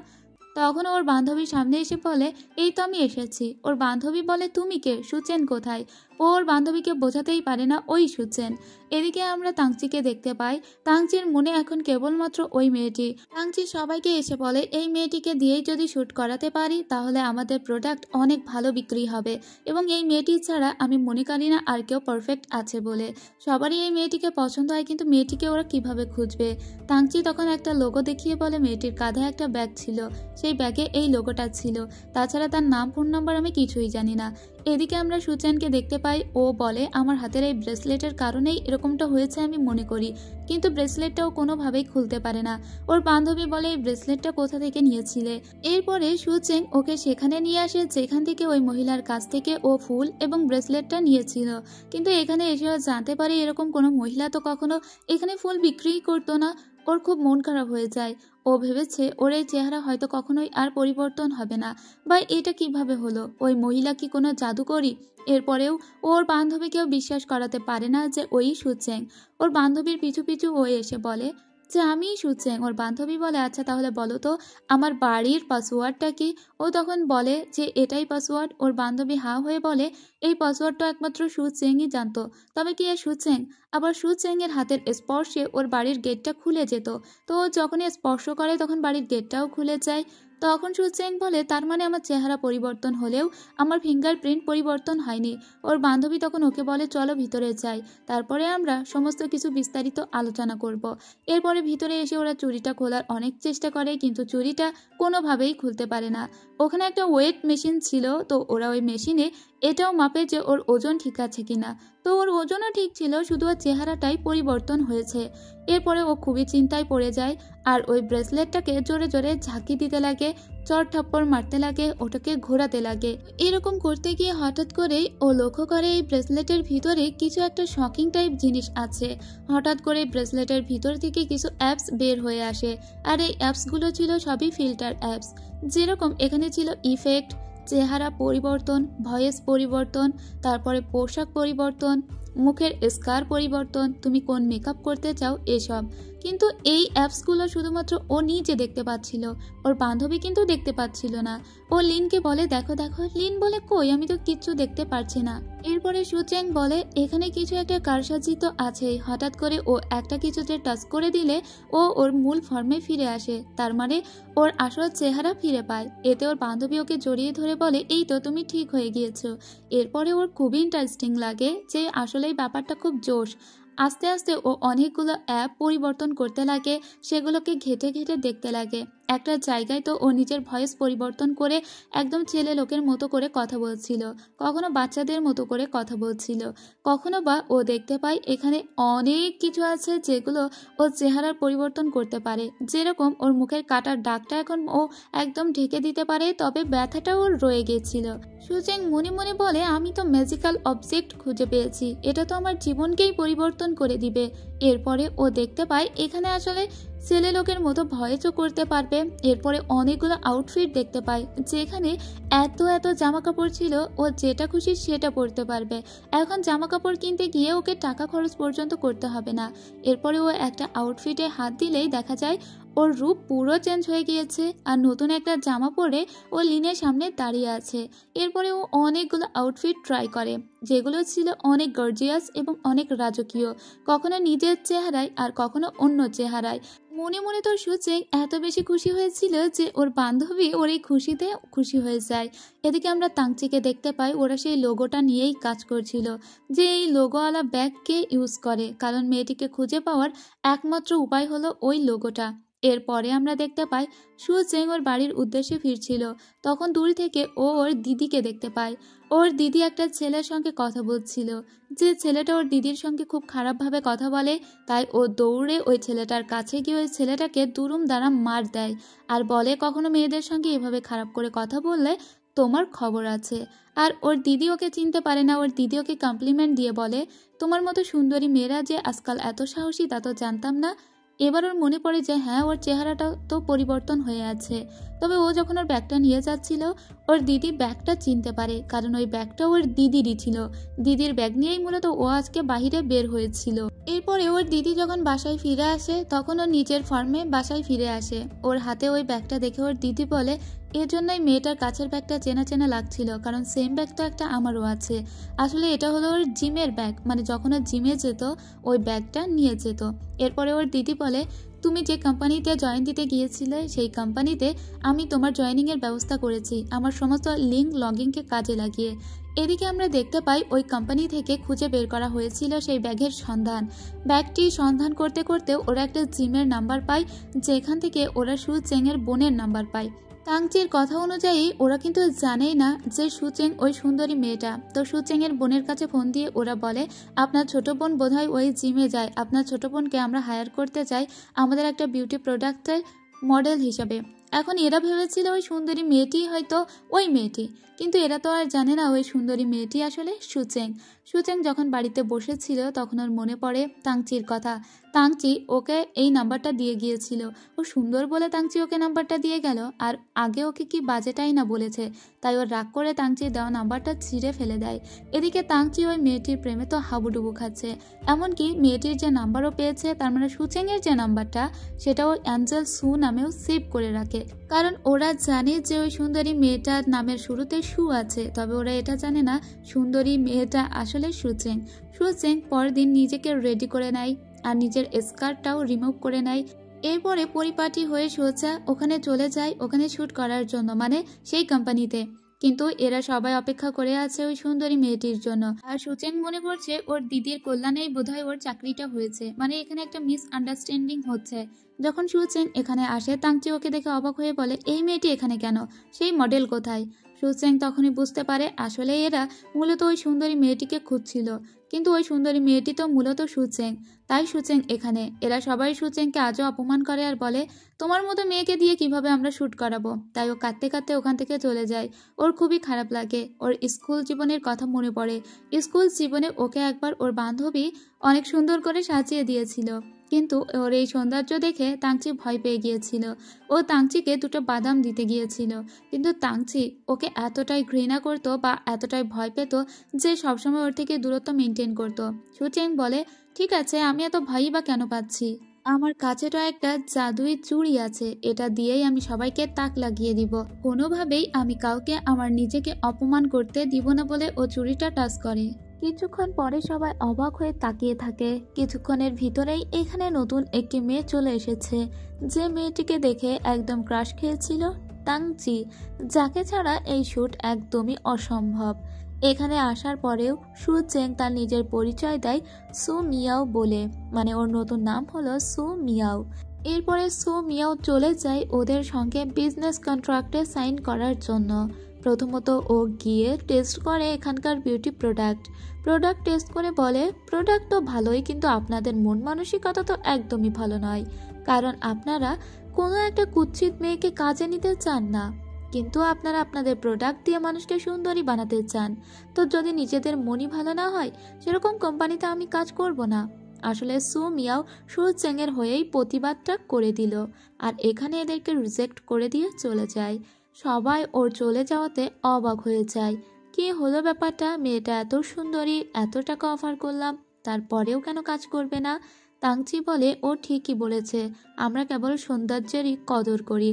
তখন ওর বান্ধবীর সামনে এসে বলে এই তো আমি এসেছি। ওর বান্ধবী বলে তুমি কে, সুচেন কোথায়? ও ওর বান্ধবীকে বোঝাতেই পারে না ওই সুচেন। এদিকে আমরা তাংচিকে দেখতে পাই, তাংচির মনে এখন কেবলমাত্র ওই মেয়েটি। তাংচি সবাইকে এসে বলে এই মেয়েটিকে দিয়েই যদি শ্যুট করাতে পারি তাহলে আমাদের প্রোডাক্ট অনেক ভালো বিক্রি হবে, এবং এই মেয়েটি ছাড়া আমি মনে করি না আর কেউ পারফেক্ট আছে বলে। সবারই এই মেয়েটিকে পছন্দ হয়, কিন্তু মেয়েটিকে ওরা কিভাবে খুঁজবে? তাংচি তখন একটা লোগো দেখিয়ে বলে মেয়েটির কাঁধে একটা ব্যাগ ছিল, সেই ব্যাগে এই লোগোটা ছিল, তাছাড়া তার নাম ফোন নাম্বার আমি কিছুই জানি না। এদিকে আমরা সুচেনকে দেখতে পাই, ও বলে আমার হাতের এই ব্রেসলেটের কারণেই এরকমটা হয়েছে আমি মনে করি, কিন্তু ব্রেসলেটটাও কোনোভাবেই খুলতে পারে না। ওর বান্ধবী বলে এই ব্রেসলেটটা কোথা থেকে নিয়েছিলে? এরপরে সুচেং ওকে সেখানে নিয়ে আসে যেখান থেকে ওই মহিলার কাছ থেকে ও ফুল এবং ব্রেসলেটটা নিয়েছিল, কিন্তু এখানে এসেও জানতে পারে এরকম কোনো মহিলা তো কখনো এখানে ফুল বিক্রিই করতো না। ওর খুব মন খারাপ হয়ে যায়। ও ভেবেছে ওর এই চেহারা হয়তো কখনোই আর পরিবর্তন হবে না, বা এটা কিভাবে হলো? ওই মহিলা কি কোনো জাদুকরি? এরপরেও ওর বান্ধবীকেও বিশ্বাস করাতে পারে না যে ওই সুচেং। ওর বান্ধবীর পিছু পিছু ও এসে বলে যে আমিই সুচেং। ওর বান্ধবী বলে আচ্ছা তাহলে বলো তো আমার বাড়ির পাসওয়ার্ডটা কি? ও তখন বলে যে এটাই পাসওয়ার্ড। ওর বান্ধবী হা হয়ে বলে এই পাসওয়ার্ডটা একমাত্র সুচেংই জানতো, তবে কি এ সুচেং? আবার সুচেং এর হাতের স্পর্শে ওর বাড়ির গেটটা খুলে যেত, তো ও যখনই স্পর্শ করে তখন বাড়ির গেটটাও খুলে যায়। তখন সুচেং বলে তার মানে আমার চেহারা পরিবর্তন হলেও আমার ফিঙ্গারপ্রিন্ট পরিবর্তন হয়নি। ওর বান্ধবী তখন ওকে বলে চলো ভিতরে যাই, তারপরে আমরা সমস্ত কিছু বিস্তারিত আলোচনা করব। এরপরে ভিতরে এসে ওরা চুড়িটা খোলার অনেক চেষ্টা করে, কিন্তু চুড়িটা কোনোভাবেই খুলতে পারে না। ওখানে একটা ওয়েট মেশিন ছিল, তো ওরা ওই মেশিনে এটাও মাপে যে ওর ওজন ঠিক আছে কিনা, তো ওর ওজনও ঠিক ছিল, শুধু ওর চেহারাটাই পরিবর্তন হয়েছে। এরপরে ও খুবই চিন্তায় পড়ে যায় আর ওই ব্রেসলেটটাকে জোরে জোরে ঝাঁকি দিতে লাগে। চর থাপ্পড় মারতে লাগে, ওটাকে ঘোরাতে লাগে। এরকম করতে গিয়ে হঠাৎ করেই ও লক্ষ্য করে এই ব্রেসলেটের ভিতরে কিছু একটা শকিং টাইপ জিনিস আছে। হঠাৎ করে ব্রেসলেটের ভিতর থেকে কিছু অ্যাপস বের হয়ে আসে, আর এই অ্যাপসগুলো ছিল সবই ফিল্টার অ্যাপস। যেরকম এখানে ছিল ইফেক্ট, চেহারা পরিবর্তন, ভয়েস পরিবর্তন, তারপরে পোশাক পরিবর্তন, মুখের স্কার পরিবর্তন, তুমি কোন মেকআপ করতে চাও, এসব। কিন্তু এই অ্যাপসগুলো শুধুমাত্র ও নিজে দেখতে পাচ্ছিল, ওর বান্ধবী কিন্তু দেখতে পাচ্ছিল না। ও লিনকে বলে দেখো দেখো, লিন বলে কই, আমি তো কিচ্ছু দেখতে পারছি না। এরপরে সুচেং বলে এখানে কিছু একটা কারসাজি তো আছেই। হঠাৎ করে ও একটা কিছুতে টাচ করে দিলে ও ওর মূল ফর্মে ফিরে আসে, তার মানে ওর আসল চেহারা ফিরে পায়। এতে ওর বান্ধবী ওকে জড়িয়ে ধরে বলে এই তো তুমি ঠিক হয়ে গিয়েছো। এরপরে ওর খুবই ইন্টারেস্টিং লাগে যে আসলেই ব্যাপারটা খুব জোশ। আস্তে আস্তে ও অনেকগুলো অ্যাপ পরিবর্তন করতে লাগে, সেগুলোকে ঘেটে ঘেটে দেখতে লাগে। একটা জায়গায় তো ও নিজের ভয়েস পরিবর্তন করে একদম ছেলে লোকের মতো করে কথা বলছিল, কখনো বাচ্চাদের মতো করে কথা বলছিল, কখনো বা ও দেখতে পায় এখানে অনেক কিছু আছে যেগুলো ও চেহারার পরিবর্তন করতে পারে। যেরকম ওর মুখের কাটার দাগটা এখন ও একদম ঢেকে দিতে পারে, তবে ব্যথাটা ওর রয়ে গেছিল। সুচেং মনে মনে বলে আমি তো ম্যাজিক্যাল অবজেক্ট খুঁজে পেয়েছি, এটা তো আমার জীবনকেই পরিবর্তন করে দিবে। এরপরে ও দেখতে পায় এখানে আসলে ছেলে লোকের মতো ভয়েসও করতে পারবে। এরপরে অনেকগুলো আউটফিট দেখতে পায়, যেখানে এত এত জামা কাপড় ছিল, ও যেটা খুশি সেটা পরতে পারবে। এখন জামা কাপড় কিনতে গিয়ে ওকে টাকা খরচ পর্যন্ত করতে হবে না। এরপরে ও একটা আউটফিটে হাত দিলেই দেখা যায় ওর রূপ পুরো চেঞ্জ হয়ে গিয়েছে, আর নতুন একটা জামা পরে ও লিনের সামনে দাঁড়িয়ে আছে। এরপরে ও অনেকগুলো আউটফিট ট্রাই করে, যেগুলো ছিল অনেক গর্জিয়াস এবং অনেক রাজকীয়, কখনো নিজের চেহারায় আর কখনো অন্য চেহারায়। মনে মনে তো সুচেং এত বেশি খুশি হয়েছিল যে ওর বান্ধবী ওর এই খুশিতে খুশি হয়ে যায়। এদিকে আমরা তাংচিকে দেখতে পাই ওরা সেই লোগোটা নিয়েই কাজ করছিল, যে এই লোগোওয়ালা ব্যাগকে ইউজ করে, কারণ মেয়েটিকে খুঁজে পাওয়ার একমাত্র উপায় হলো ওই লোগোটা। এরপরে আমরা দেখতে পাই সুচেং ওর বাড়ির উদ্দেশ্যে ফিরছিল, তখন দূর থেকে ও ওর দিদিকে দেখতে পায়। ওর দিদি একটা ছেলের সঙ্গে কথা বলছিল, যে ছেলেটা ওর দিদির সঙ্গে খুব খারাপভাবে কথা বলে। তাই ও দৌড়ে ওই ছেলেটার কাছে গিয়ে ওই ছেলেটাকে দুরুম দারাম মার দেয়, আর বলে কখনো মেয়েদের সঙ্গে এভাবে খারাপ করে কথা বললে তোমার খবর আছে। আর ওর দিদি ওকে চিনতে পারে না, ওর দিদি ওকে কমপ্লিমেন্ট দিয়ে বলে তোমার মতো সুন্দরী মেয়েরা যে আজকাল এত সাহসী তা তো জানতাম না। এবার ওর মনে পড়ে যে হ্যাঁ, ওর চেহারাটা তো পরিবর্তন হয়ে আছে। তবে ও যখন ওর ব্যাগটা নিয়ে যাচ্ছিল, ওর দিদি ব্যাগটা চিনতে পারে, কারণ ওই ব্যাগটা ওর দিদিরই ছিল। দিদির ব্যাগ নিয়েই মূলত ও আজকে বাহিরে বের হয়েছিল। এরপরে ওর দিদি যখন বাসায় ফিরে আসে, তখন ও নিজের ফার্মে বাসায় ফিরে আসে। ওর হাতে ওই ব্যাগটা দেখে ওর দিদি বলে এর জন্যই মেয়েটার কাছের ব্যাগটা চেনা চেনা লাগছিল, কারণ সেম ব্যাগ তো একটা আমারও আছে। আসলে এটা হলো ওর জিমের ব্যাগ, মানে যখন ও জিমে যেত ওই ব্যাগটা নিয়ে যেত। এরপরে ওর দিদি বলে তুমি যে কোম্পানিতে জয়েন দিতে গিয়েছিলে সেই কোম্পানিতে আমি তোমার জয়েনিংয়ের ব্যবস্থা করেছি, আমার সমস্ত লিঙ্ক লগইনকে কাজে লাগিয়ে। এদিকে আমরা দেখতে পাই ওই কোম্পানি থেকে খুঁজে বের করা হয়েছিল সেই ব্যাগের সন্ধান। ব্যাগটি সন্ধান করতে করতে ওরা একটা জিমের নাম্বার পায়, যেখান থেকে ওরা সুচেংয়ের বোনের নাম্বার পায়। তাংচির কথা অনুযায়ী ওরা কিন্তু জানেই না যে সুচেং ওই সুন্দরী মেয়েটা। তো সুচেংয়ের বোনের কাছে ফোন দিয়ে ওরা বলে আপনার ছোট বোন বোধহয় ওই জিমে যায়, আপনার ছোট বোনকে আমরা হায়ার করতে চাই আমাদের একটা বিউটি প্রোডাক্টের মডেল হিসাবে। এখন এরা ভেবেছিল ওই সুন্দরী মেয়েটি হয়তো ওই মেয়েটি, কিন্তু এরা তো আর জানে না ওই সুন্দরী মেয়েটি আসলে সুচেং। সুচেং যখন বাড়িতে বসেছিল তখন ওর মনে পড়ে তাংচির কথা। তাংচি ওকে এই নাম্বারটা দিয়ে গিয়েছিল, ও সুন্দর বলে তাংচি ওকে নাম্বারটা দিয়ে গেল, আর আগে ওকে কি বাজেটাই না বলেছে। তাই ওর রাগ করে তাংচির দেওয়া নাম্বারটা ছিঁড়ে ফেলে দেয়। এদিকে তাংচি ওই মেয়েটির প্রেমে তো হাবুডুবু খাচ্ছে, এমনকি মেয়েটির যে নাম্বারও পেয়েছে, তার মানে সুচেংয়ের যে নাম্বারটা সেটাও অ্যাঞ্জেল সু নামেও সেভ করে রাখে, কারণ ওরা জানে যে ওই সুন্দরী মেয়েটার নামের শুরুতে সু আছে। তবে ওরা এটা জানে না সুন্দরী মেয়েটা আসলে সুচেং। সুচেং পরদিন নিজেকে রেডি করে নেয় আর নিজের স্কার্টটাও রিমুভ করে নেয়। এরপরে পরিপাটি হয়ে সোজা ওখানে চলে যায় ওখানে শ্যুট করার জন্য, মানে সেই কোম্পানিতে। কিন্তু এরা সবাই অপেক্ষা করে আছে ওই সুন্দরী মেয়েটির জন্য। আর সুচেং মনে করছে ওর দিদির কল্যাণেই বোধহয় ওর চাকরিটা হয়েছে, মানে এখানে একটা মিস আন্ডারস্ট্যান্ডিং হচ্ছে। যখন সুচেং এখানে আসে, তাংচি ওকে দেখে অবাক হয়ে বলে এই মেয়েটি এখানে কেন, সেই মডেল কোথায়। সুচেং তখনই বুঝতে পারে আসলে এরা মূলত ওই সুন্দরী মেয়েটিকে খুঁজছিল, কিন্তু ওই সুন্দরী মেয়েটি তো মূলত সুচেং। তাই সুচেং এখানে। এরা সবাই সুচেংকে আজও অপমান করে আর বলে, তোমার মতো মেয়েকে দিয়ে কিভাবে আমরা শ্যুট করাবো। তাই ও কাঁদতে কাঁদতে ওখান থেকে চলে যায়। ওর খুবই খারাপ লাগে। ওর স্কুল জীবনের কথা মনে পড়ে। স্কুল জীবনে ওকে একবার ওর বান্ধবী অনেক সুন্দর করে সাজিয়ে দিয়েছিল, কিন্তু ওর এই সৌন্দর্য দেখে তাংচি ভয় পেয়ে গিয়েছিল। ও তাংচিকে দুটো বাদাম দিতে গিয়েছিল, কিন্তু তাংচি ওকে এতটাই ঘৃণা করতো বা এতটাই ভয় পেত যে সবসময় ওর থেকে দূরত্ব মেনটেন করতো। সুচেং বলে, ঠিক আছে, আমি এত ভয়ই বা কেন পাচ্ছি। আমার কাছেটা একটা জাদুই চুড়ি আছে, এটা দিয়েই আমি সবাইকে তাক লাগিয়ে দিব। কোনোভাবেই আমি কাউকে আমার নিজেকে অপমান করতে দিব না বলে ও চুড়িটা টাচ করে। কিছুক্ষণ পরে সবাই অবাক হয়ে তাকিয়ে থাকে। কিছুক্ষণের ভিতরেই এখানে নতুন একটি মেয়ে চলে এসেছে, যে মেয়েটিকে দেখে একদম ক্রাশ খেয়েছিল তাংচি, যাকে ছাড়া এই শ্যুট একদমই অসম্ভব। এখানে আসার পরেও সুচেং তার নিজের পরিচয় দেয় সু মিয়াও বলে, মানে ওর নতুন নাম হলো সু মিয়াও। এরপরে সু মিয়াও চলে যায় ওদের সঙ্গে বিজনেস কন্ট্রাক্টে সাইন করার জন্য। প্রথমত ও গিয়ে টেস্ট করে এখানকার বিউটি প্রোডাক্ট টেস্ট করে বলে, প্রোডাক্ট তো ভালোই, কিন্তু আপনাদের মন মানসিকতা তো একদমই ভালো নয়, কারণ আপনারা কোনো একটা কুৎসিত মেয়েকে কাজে নিতে চান না, কিন্তু আপনারা আপনাদের প্রোডাক্ট দিয়ে মানুষকে সুন্দরী বানাতে চান। তো যদি নিজেদের মনই ভালো না হয়, সেরকম কোম্পানিতে আমি কাজ করব না। আসলে সু মিয়াও সুচেং এর হয়েই প্রতিবাদটা করে দিল, আর এখানে এদেরকে রিজেক্ট করে দিয়ে চলে যায়। সবাই ওর চলে যাওয়াতে অবাক হয়ে যায়। কি হলো ব্যাপারটা, মেয়েটা এত সুন্দরী, এত টাকা অফার করলাম, তারপরেও কেন কাজ করবে না? তাংচি বলে, ও ঠিকই বলেছে, আমরা কেবল সৌন্দর্যেরই কদর করি।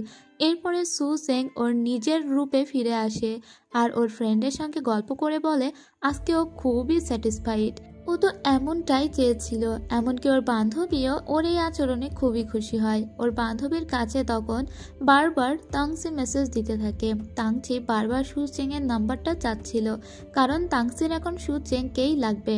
এরপরে সুচেং ওর নিজের রূপে ফিরে আসে আর ওর ফ্রেন্ডের সঙ্গে গল্প করে বলে আজকে ও খুবই স্যাটিসফাইড। ও তো এমনটাই চেয়েছিল। এমনকি ওর বান্ধবীও ওর এই আচরণে খুবই খুশি হয়। ওর বান্ধবীর কাছে তখন বারবার তাংচি মেসেজ দিতে থাকে। তাংচি বারবার সুচেং এর নাম্বারটা চাচ্ছিল, কারণ তাংচির এখন সুচেংকেই লাগবে।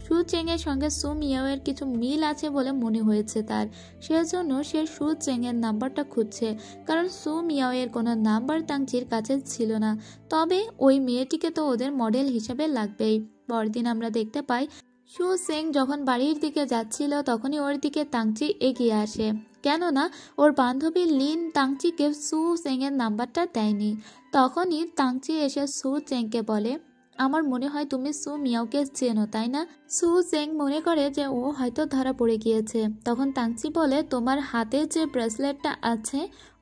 সুচেং এর সঙ্গে সু মিয়াও এর কিছু মিল আছে বলে মনে হয়েছে তার, সেজন্য সে সুচেং এর নাম্বারটা খুঁজছে, কারণ সু মিয়াও এর কোনো নাম্বার তাংচির কাছে ছিল না। তবে ওই মেয়েটিকে তো ওদের মডেল হিসেবে লাগবেই। পরদিন আমরা দেখতে পাই সুচেং যখন বাড়ির দিকে যাচ্ছিল, তখনই ওর দিকে তাংচি এগিয়ে আসে, কেননা ওর বান্ধবী লিন তাংচিকে সুচেং এর নাম্বারটা দেয়নি। তখনই তাংচি এসে সুচেংকে বলে, আমার মনে হয় তুমি সু মিয়াওকে চেনো, তাই না? সুচেং মনে করে যে ও হয়তো ধরা পড়ে গিয়েছে। তখন তাংচি বলে, তোমার হাতে যে ব্রেসলেটটা আছে,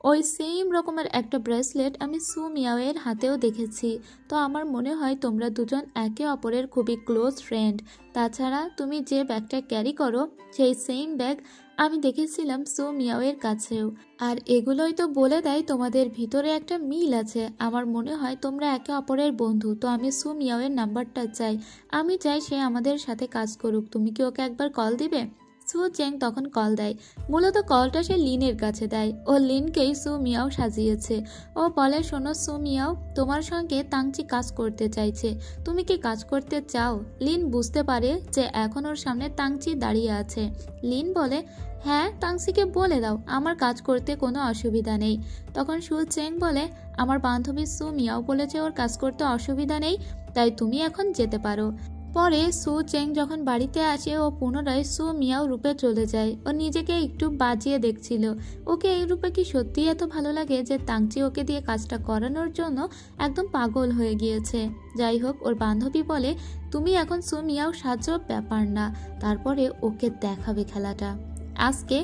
ওই সেম রকমের একটা ব্রেসলেট আমি সু মিয়াও এর হাতেও দেখেছি। তো আমার মনে হয় তোমরা দুজন একে অপরের খুবই ক্লোজ ফ্রেন্ড। তাছাড়া তুমি যে ব্যাগটা ক্যারি করো, সেই সেম ব্যাগ আমি দেখেছিলাম সু মিয়াও এর কাছেও। আর এগুলোই তো বলে দেয় তোমাদের ভিতরে একটা মিল আছে। আমার মনে হয় তোমরা একে অপরের বন্ধু। তো আমি সু মিয়াও এর নাম্বারটা চাই, আমি চাই সে আমাদের সাথে কাজ করুক। তুমি কি ওকে একবার কল দিবে? সুচেং তখন কল দেয়। মূলত কলটা সে লিনের কাছে দেয়। ও লিনকেই সু মিয়াও সাজিয়েছে। ও বলে, শোনো সু মিয়াও, তোমার সঙ্গে তাংচি কাজ করতে চাইছে, তুমি কি কাজ করতে চাও? লিন বুঝতে পারে যে এখন ওর সামনে তাংচি দাঁড়িয়ে আছে। লিন বলে, হ্যাঁ, তাংচিকে বলে দাও, আমার কাজ করতে কোনো অসুবিধা নেই। তখন সুচেং বলে, আমার বান্ধবী সু মিয়াও বলেছে ওর কাজ করতে অসুবিধা নেই, তাই তুমি এখন যেতে পারো। পরে সুচেং যখন বাড়িতে আসে, ও পুনরায় সু মিয়াও রূপে চলে যায়। ও নিজেকে একটু বাজিয়ে দেখছিল, ওকে এই রূপে কি সত্যি এত ভালো লাগে যে তাংচি ওকে দিয়ে কাজটা করানোর জন্য একদম পাগল হয়ে গিয়েছে। যাই হোক, ওর বান্ধবী বলে, তুমি এখন সু মিয়াও সাহায্য ব্যাপার না, তারপরে ওকে দেখাবে খেলাটা। আজকে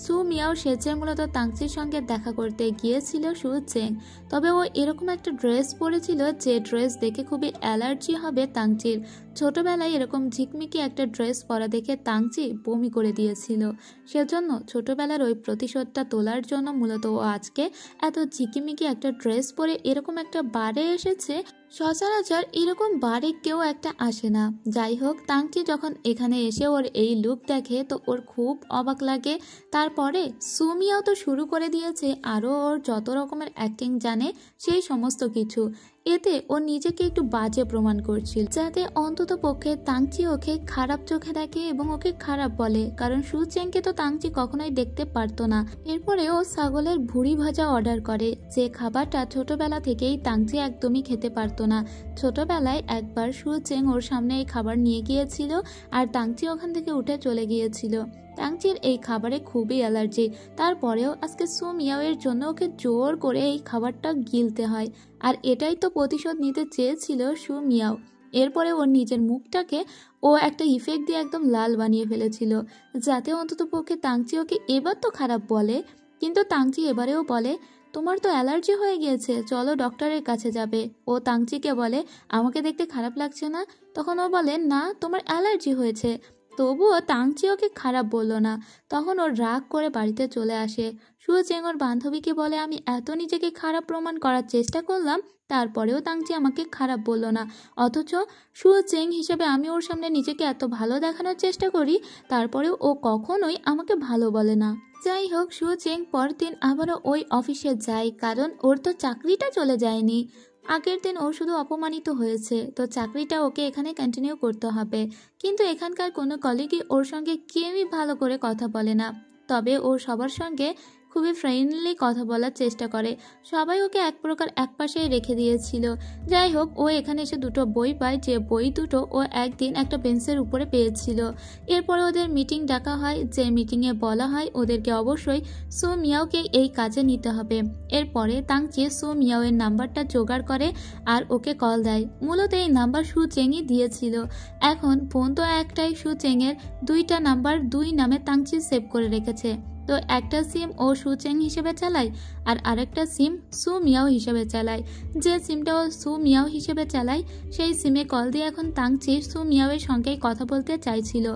সু মিয়াও সেজে মূলত তাংচির সঙ্গে দেখা করতে গিয়েছিল সুচেং। তবে ও এরকম একটা ড্রেস পরেছিল যে ড্রেস দেখে খুবই অ্যালার্জি হবে তাংচির। ছোটবেলায় এরকম ঝিকমিকি একটা ড্রেস পরা দেখে তাংচি বমি করে দিয়েছিল। সেজন্য ছোটবেলার ওই প্রতিশোধটা তোলার জন্য মূলত ও আজকে এত ঝিকিমিকি একটা ড্রেস পরে এরকম একটা বারে এসেছে। সচরাচর এরকম বারে কেউ একটা আসে না। যাই হোক, তাংচি যখন এখানে এসে ওর এই লুক দেখে তো ওর খুব অবাক লাগে। তার তারপরে সুমিয়াও তো শুরু করে দিয়েছে আরও ওর যত রকমের অ্যাক্টিং জানে সেই সমস্ত কিছু। এতে ও নিজেকে একটু বাজে প্রমাণ করছিল, যাতে অন্তত পক্ষে তাংচি ওকে খারাপ চোখে দেখে এবং ওকে খারাপ বলে, কারণ সুচেংকে তো তাংচি কখনোই দেখতে পারতো না। এরপরে ও ছাগলের ভুড়ি ভাজা অর্ডার করে, যে খাবারটা ছোটবেলা থেকেই তাংচি একদমই খেতে পারতো না। ছোটবেলায় একবার সুচেং ওর সামনে এই খাবার নিয়ে গিয়েছিল আর তাংচি ওখান থেকে উঠে চলে গিয়েছিল। তাংচির এই খাবারে খুবই অ্যালার্জি, তারপরেও আজকে সুমিয়াও এর জন্য ওকে জোর করে এই খাবারটা গিলতে হয়, আর এটাই তো প্রতিশোধ নিতে চেয়েছিল সুমিয়াও। এরপরে ওর নিজের মুখটাকে ও একটা ইফেক্ট দিয়ে একদম লাল বানিয়ে ফেলেছিল, যাতে অন্তত পক্ষে তাংচি ওকে এবার তো খারাপ বলে। কিন্তু তাংচি এবারেও বলে, তোমার তো অ্যালার্জি হয়ে গিয়েছে, চলো ডক্টরের কাছে যাবে। ও তাংচিকে বলে, আমাকে দেখতে খারাপ লাগছে না? তখন ও বলে, না, তোমার অ্যালার্জি হয়েছে। তবুও তাংচি ওকে খারাপ বলল না। তখন ওর রাগ করে বাড়িতে চলে আসে। সুচেং ওর বান্ধবীকে বলে, আমি এত নিজেকে খারাপ প্রমাণ করার চেষ্টা করলাম, তারপরেও তাংচি আমাকে খারাপ বলল না, অথচ সুচেং হিসেবে আমি ওর সামনে নিজেকে এত ভালো দেখানোর চেষ্টা করি, তারপরেও ও কখনোই আমাকে ভালো বলে না। যাই হোক, সুচেং পরের দিন আবারও ওই অফিসে যায়, কারণ ওর তো চাকরিটা চলে যায়নি। আগের দিন ও শুধু অপমানিত হয়েছে, তো চাকরিটা ওকে এখানে কন্টিনিউ করতে হবে। কিন্তু এখানকার কোনো কলিগই ওর সঙ্গে কেউই ভালো করে কথা বলে না, তবে ও সবার সঙ্গে খুবই ফ্রেন্ডলি কথা বলার চেষ্টা করে। সবাই ওকে এক প্রকার একপাশেই রেখে দিয়েছিল। যাই হোক, ও এখানে এসে দুটো বই পায়, যে বই দুটো ও একদিন একটা বেঞ্চের উপরে পেয়েছিল। এরপরে ওদের মিটিং ডাকা হয়, যে মিটিংয়ে বলা হয় ওদেরকে অবশ্যই সুমিয়াওকে এই কাজে নিতে হবে। এরপরে তাংচি সুমিয়াও এর নাম্বারটা জোগাড় করে আর ওকে কল দেয়। মূলত এই নাম্বার সুচেংই দিয়েছিল। এখন ফোন তো একটাই, সুচেংয়ের দুইটা নাম্বার দুই নামে তাংচি সেভ করে রেখেছে। তো একটা সিম ও সুচেং হিসেবে চালায় আর আরেকটা সিম সুমিয়াও হিসেবে চালায়। যে সিমটা ও সুমিয়াও হিসেবে চালায় সেই সিমে কল দিয়ে এখন তাংচি সুমিয়াওয়ের সঙ্গেই কথা বলতে চাইছিল।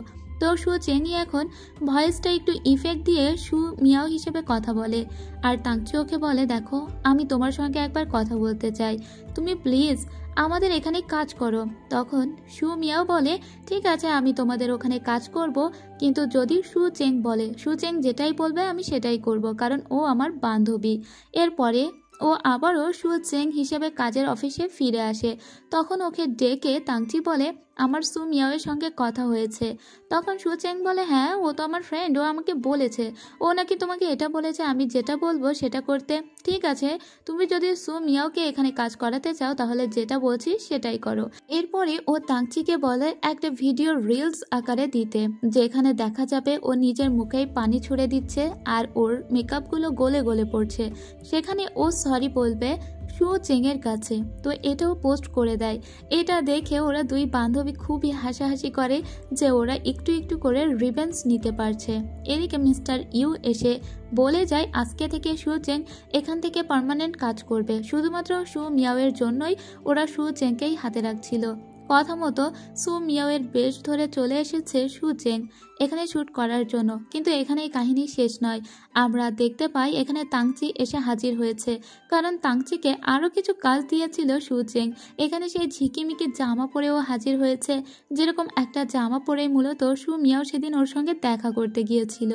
তো সুচেংই এখন ভয়েসটা একটু ইফেক্ট দিয়ে সুমিয়াও হিসেবে কথা বলে, আর তাংচি ওকে বলে, দেখো, আমি তোমার সঙ্গে একবার কথা বলতে চাই, তুমি প্লিজ আমাদের এখানে কাজ করো। তখন সুমিয়াও বলে, ঠিক আছে, আমি তোমাদের ওখানে কাজ করব, কিন্তু যদি সুচেং বলে, সুচেং যেটাই বলবে আমি সেটাই করব, কারণ ও আমার বান্ধবী। এরপরে ও আবারও সুচেং হিসেবে কাজের অফিসে ফিরে আসে। তখন ওকে ডেকে তাংচি বলে, আমার সুমিয়াওয়ের সঙ্গে কথা হয়েছে। তখন সুচেং বলে, হ্যাঁ, ও তো আমার ফ্রেন্ড, ও আমাকে বলেছে, ও নাকি তোমাকে এটা বলেছে আমি যেটা বলবো সেটা করতে। ঠিক আছে, তুমি যদি সুমিয়াওকে এখানে কাজ করাতে চাও তাহলে যেটা বলছি সেটাই করো। এরপরে ও তাংচিকে বলে একটা ভিডিও রিলস আকারে দিতে, যেখানে দেখা যাবে ও নিজের মুখেই পানি ছুড়ে দিচ্ছে আর ওর মেকআপগুলো গলে গলে পড়ছে। সেখানে ও সরি বলবে সুচেংয়ের কাছে। তো এটাও পোস্ট করে দেয়। এটা দেখে ওরা দুই বান্ধবী খুবই হাসাহাসি করে যে ওরা একটু একটু করে রিভেঞ্জ নিতে পারছে। এদিকে মিস্টার ইউ এসে বলে যায় আজকে থেকে সুচেং এখান থেকে পার্মানেন্ট কাজ করবে, শুধুমাত্র সুমিয়াওয়ের জন্যই ওরা সুচেংকেই হাতে রাখছিল। কথা মতো সুমিয়াওয়ের বেশ ধরে চলে এসেছে সুচেং এখানে শ্যুট করার জন্য। কিন্তু এখানেই কাহিনী শেষ নয়, আমরা দেখতে পাই এখানে তাংচি এসে হাজির হয়েছে, কারণ তাংচিকে আরও কিছু কাজ দিয়েছিল সুচেং। এখানে সেই ঝিকিমিকি জামা পরেও হাজির হয়েছে, যেরকম একটা জামা পরেই মূলত সুমিয়াও সেদিন ওর সঙ্গে দেখা করতে গিয়েছিল।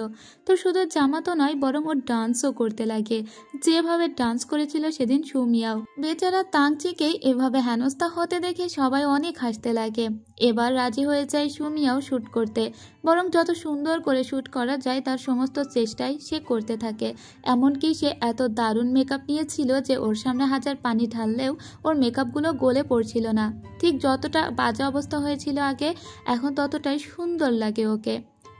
তো শুধু জামা তো নয়, বরং ওর ডান্সও করতে লাগে, যেভাবে ডান্স করেছিল সেদিন সুমিয়াও। বেচারা তাংচিকে এভাবে হেনস্থা হতে দেখে সবাই অনেক হাসতে লাগে। এবার রাজি হয়ে যায় সুমিয়াও শ্যুট করতে, বরং যত সুন্দর করে শ্যুট করা যায় তার সমস্ত চেষ্টাই সে করতে থাকে। এমনকি সে এত দারুণ মেকআপ নিয়েছিল যে ওর সামনে হাজার পানি ঢাললেও ওর মেকআপগুলো গলে পড়ছিল না। ঠিক যতটা বাজে অবস্থা হয়েছিল আগে, এখন ততটাই সুন্দর লাগে ওকে।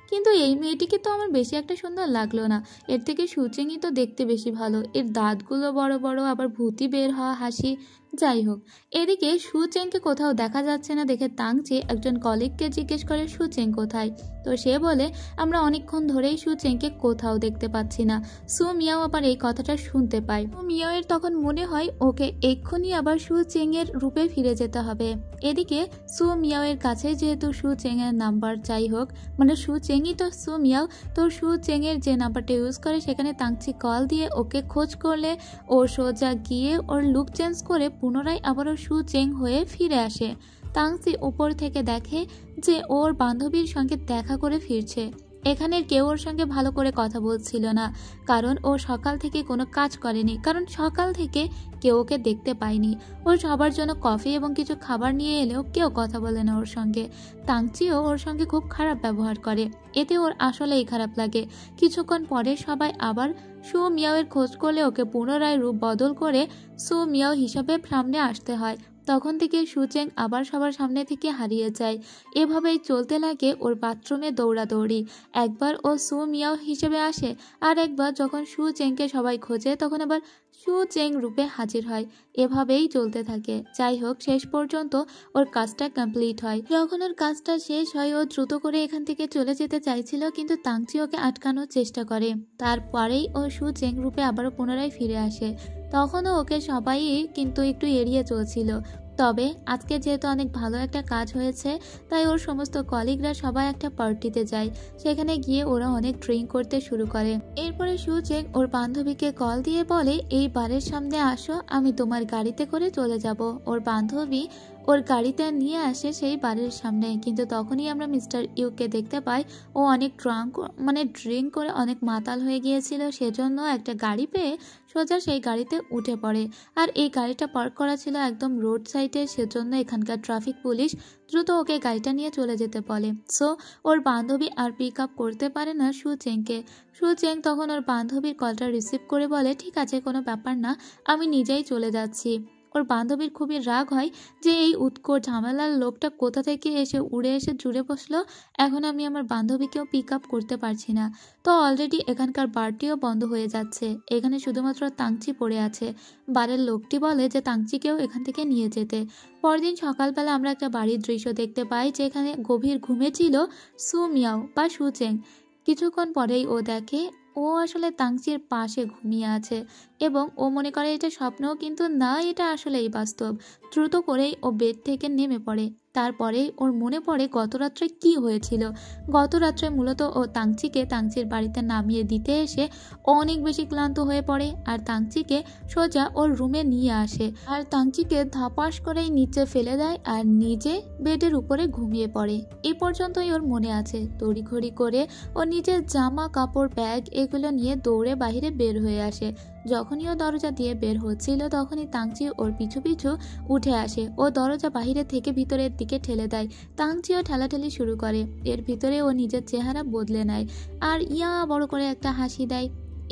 কিন্তু এই মেয়েটিকে তো আমার বেশি একটা সুন্দর লাগলো না, এর থেকে সুচেংই তো দেখতে বেশি ভালো, এর দাঁতগুলো বড় বড়, আবার ভূতি বের হওয়া হাসি। যাই হোক, এদিকে সুচেংকে কোথাও দেখা যাচ্ছে না দেখে তাংচি একজন কলিগকে জিজ্ঞেস করে সুচেং কোথায়। তো সে বলে, আমরা অনেকক্ষণ ধরেই সুচেংকে কোথাও দেখতে পাচ্ছি না। সুমিয়াও আবার এই কথাটা শুনতে পায়। সুমিয়াও এর তখন মনে হয় ওকে এক্ষুনি আবার সুচেং এর রূপে ফিরে যেতে হবে। এদিকে সুমিয়াও এর কাছে যেহেতু সুচেং এর নাম্বার, যাই হোক, মানে সুচেংই তো সুমিয়াও, তো সুচেং এর যে নাম্বারটা ইউজ করে সেখানে তাংচি কল দিয়ে ওকে খোঁজ করলে ও সোজা গিয়ে ওর লুক চেঞ্জ করে পুনরায় আবারও সুচেং হয়ে ফিরে আসে। তাংচি উপর থেকে দেখে যে ওর বান্ধবীর সঙ্গে দেখা করে ফিরছে। এখানের কেউ ওর সঙ্গে ভালো করে কথা বলছিল না, কারণ ও সকাল থেকে কোনো কাজ করেনি, কারণ সকাল থেকে কেউ ওকে দেখতে পায়নি। ও সবার জন্য কফি এবং কিছু খাবার নিয়ে এলেও কেউ কথা বলে না ওর সঙ্গে। তাংচিও ওর সঙ্গে খুব খারাপ ব্যবহার করে, এতে ওর আসলেই খারাপ লাগে। কিছুক্ষণ পরে সবাই আবার সু মিয়াওয়ের খোঁজ করলে ওকে পুনরায় রূপ বদল করে সু মিয়াও হিসাবে সামনে আসতে হয়। তখন থেকে সুচেং আবার সবার সামনে থেকে হারিয়ে যায়। এভাবেই চলতে লাগে ওর বাথরুমে দৌড়াদৌড়ি। একবার ও সু মিয়াও হিসেবে আসে, আর একবার যখন সু চেংকে সবাই খোঁজে তখন আবার সু চেং রূপে হাজির হয়। এভাবেই চলতে থাকে। যাই হোক, শেষ পর্যন্ত ওর কাজটা কমপ্লিট হয়। যখন ওর কাজটা শেষ হয় ও দ্রুত করে এখান থেকে চলে যেতে চাইছিল, কিন্তু তাংচি ওকে আটকানোর চেষ্টা করে। তারপরেই ও সু চেং রূপে আবারও পুনরায় ফিরে আসে। তখনও ওকে সবাই কিন্তু একটু এড়িয়ে চলছিল। তবে আজকে যেহেতু অনেক ভালো একটা কাজ হয়েছে, তাই ওর সমস্ত কলিগরা সবাই একটা পার্টিতে যায়। সেখানে গিয়ে ওরা অনেক ড্রিঙ্ক করতে শুরু করে। এরপরে সুচেং ওর বান্ধবীকে কল দিয়ে বলে, এই বারের সামনে আসো, আমি তোমার গাড়িতে করে চলে যাব। ওর বান্ধবী ওর গাড়িতে নিয়ে আসে সেই বাড়ির সামনে, কিন্তু তখনই আমরা মিস্টার ইউকে দেখতে পাই। ও অনেক ড্রিঙ্ক করে অনেক মাতাল হয়ে গিয়েছিল, সেজন্য একটা গাড়ি পেয়ে সোজা সেই গাড়িতে উঠে পড়ে। আর এই গাড়িটা পার্ক করা ছিল একদম রোড সাইডে, সেজন্য এখানকার ট্রাফিক পুলিশ দ্রুত ওকে গাড়িটা নিয়ে চলে যেতে বলে। সো ওর বান্ধবী আর পিক আপ করতে পারে না সুচেংকে। সুচেং তখন ওর বান্ধবীর কলটা রিসিভ করে বলে, ঠিক আছে, কোনো ব্যাপার না, আমি নিজেই চলে যাচ্ছি। ওর বান্ধবীর খুবই রাগ হয় যে এই উৎকট ঝামেলার লোকটা কোথা থেকে এসে উড়ে এসে জুড়ে বসলো। এখন আমি আমার বান্ধবীকেও পিক আপ করতে পারছি না। তো অলরেডি এখানকার বারটিও বন্ধ হয়ে যাচ্ছে, এখানে শুধুমাত্র তাংচি পড়ে আছে। বারের লোকটি বলে যে তাংচিকেও এখান থেকে নিয়ে যেতে। পরদিন সকালবেলা আমরা একটা বাড়ির দৃশ্য দেখতে পাই, যেখানে গভীর ঘুমে ছিল সু মিয়াও বা সুচেং। কিছুক্ষণ পরেই ও দেখে ও আসলে তাংচির পাশে ঘুমিয়ে আছে, এবং ও মনে করে এটা স্বপ্নও, কিন্তু না, এটা আসলেই বাস্তব। দ্রুত করেই ও বেড থেকে নেমে পড়ে। তারপরেই ওর মনে পড়ে গত রাত্রে কি হয়েছিল। গত রাত্রে মূলত ও তাংচিকে তাংচির বাড়িতে নামিয়ে দিতে এসে অনেক বেশি ক্লান্ত হয়ে পড়ে, আর তাংচিকে সোজা ওর রুমে নিয়ে আসে, আর তাংচিকে ধাপাস করেই নিচে ফেলে দেয় আর নিজে বেডের উপরে ঘুমিয়ে পড়ে। এই পর্যন্তই ওর মনে আছে। তড়িঘড়ি করে ও নিজের জামা কাপড় ব্যাগ এগুলো নিয়ে দৌড়ে বাইরে বের হয়ে আসে। যখনই ও দরজা দিয়ে বের হচ্ছিল তখনই তাংচি ওর পিছু পিছু উঠে আসে। ও দরজা বাহিরে থেকে ভিতরের দিকে ঠেলে দেয়। তাংচিও ঠেলাঠেলি শুরু করে। এর ভিতরে ও নিজের চেহারা বদলে নেয় আর ইয়া বড় করে একটা হাসি দেয়।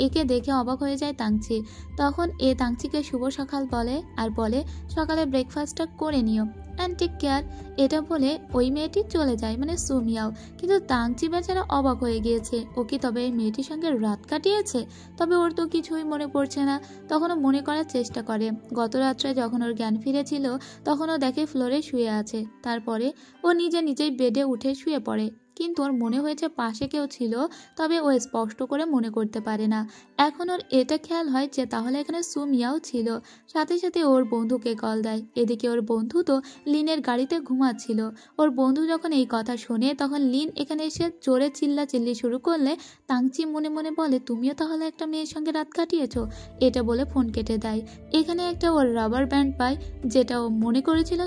একে দেখে অবাক হয়ে যায় তাংচি। তখন এ তাংচিকে শুভ সকাল বলে আর বলে, সকালে ব্রেকফাস্টটা করে নিও অ্যান্ড টেক কেয়ার। এটা বলে ওই মেয়েটি চলে যায়, মানে সুমিয়াও। কিন্তু তাংচি বেচারা অবাক হয়ে গিয়েছে। ও কি তবে এই মেয়েটির সঙ্গে রাত কাটিয়েছে? তবে ওর তো কিছুই মনে পড়ছে না। তখন ও মনে করার চেষ্টা করে। গত রাত্রে যখন ওর জ্ঞান ফিরেছিল তখন ও দেখে ফ্লোরে শুয়ে আছে। তারপরে ও নিজেই বেডে উঠে শুয়ে পড়ে, কিন্তু ওর মনে হয়েছে পাশে কেউ ছিল, তবে ও স্পষ্ট করে মনে করতে পারে না। এখন ওর এটা খেয়াল হয় যে তাহলে এখানে সুমিয়াও ছিল। সাথে সাথে ওর বন্ধুকে কল দেয়। এদিকে ওর বন্ধু তো লিনের গাড়িতে ঘুমাচ্ছিল। ওর বন্ধু যখন এই কথা শোনে তখন লিন এখানে এসে জোরে চিল্লাচিল্লি শুরু করলে তাংচি মনে মনে বলে, তুমিও তাহলে একটা মেয়ের সঙ্গে রাত কাটিয়েছো। এটা বলে ফোন কেটে দেয়। এখানে একটা ওর রাবার ব্যান্ড পায়, যেটা ও মনে করেছিল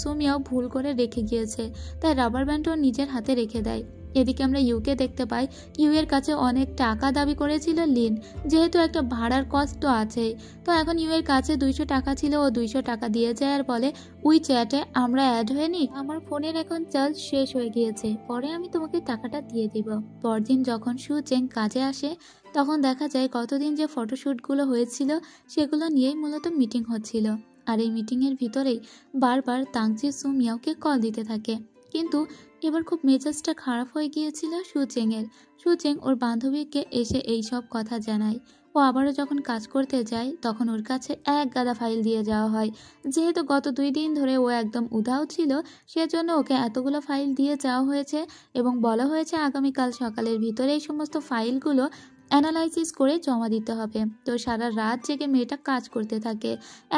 সুমিয়াও ভুল করে রেখে গিয়েছে, তাই রাবার ব্যান্ডও নিজের হাতে রেখে দেয়। এদিকে আমরা ইউকে দেখতে পাই। ইউ এর কাছে অনেক টাকা দাবি করেছিল লিন, যেহেতু একটা ভাড়ার কষ্ট আছে। তো এখন ইউ এর কাছে 200 টাকা ছিল, ও 200 টাকা দিয়ে যায় আর বলে, ওই চ্যাটে আমরা অ্যাড হয়ে নি, আমার ফোনের এখন চার্জ শেষ হয়ে গিয়েছে, পরে আমি তোমাকে টাকাটা দিয়ে দিব। পরদিন যখন সুচেং কাজে আসে তখন দেখা যায় কতদিন যে ফটোশ্যুটগুলো হয়েছিল সেগুলো নিয়েই মূলত মিটিং হচ্ছিল। আর এই মিটিংয়ের ভিতরেই বারবার তাংচি সুমিয়াওকে কল দিতে থাকে, কিন্তু এবার খুব মেজাজটা খারাপ হয়ে গিয়েছিল সুচেং ওর বান্ধবীকে এসে এই সব কথা জানায়। ও আবারও যখন কাজ করতে যায় তখন ওর কাছে এক গাদা ফাইল দিয়ে যাওয়া হয়। যেহেতু গত 2 দিন ধরে ও একদম উধাও ছিল, সেজন্য ওকে এতগুলো ফাইল দিয়ে যাওয়া হয়েছে এবং বলা হয়েছে আগামীকাল সকালের ভিতরে এই সমস্ত ফাইলগুলো অ্যানালাইসিস করে জমা দিতে হবে। তো সারা রাত জেগে মেয়েটা কাজ করতে থাকে।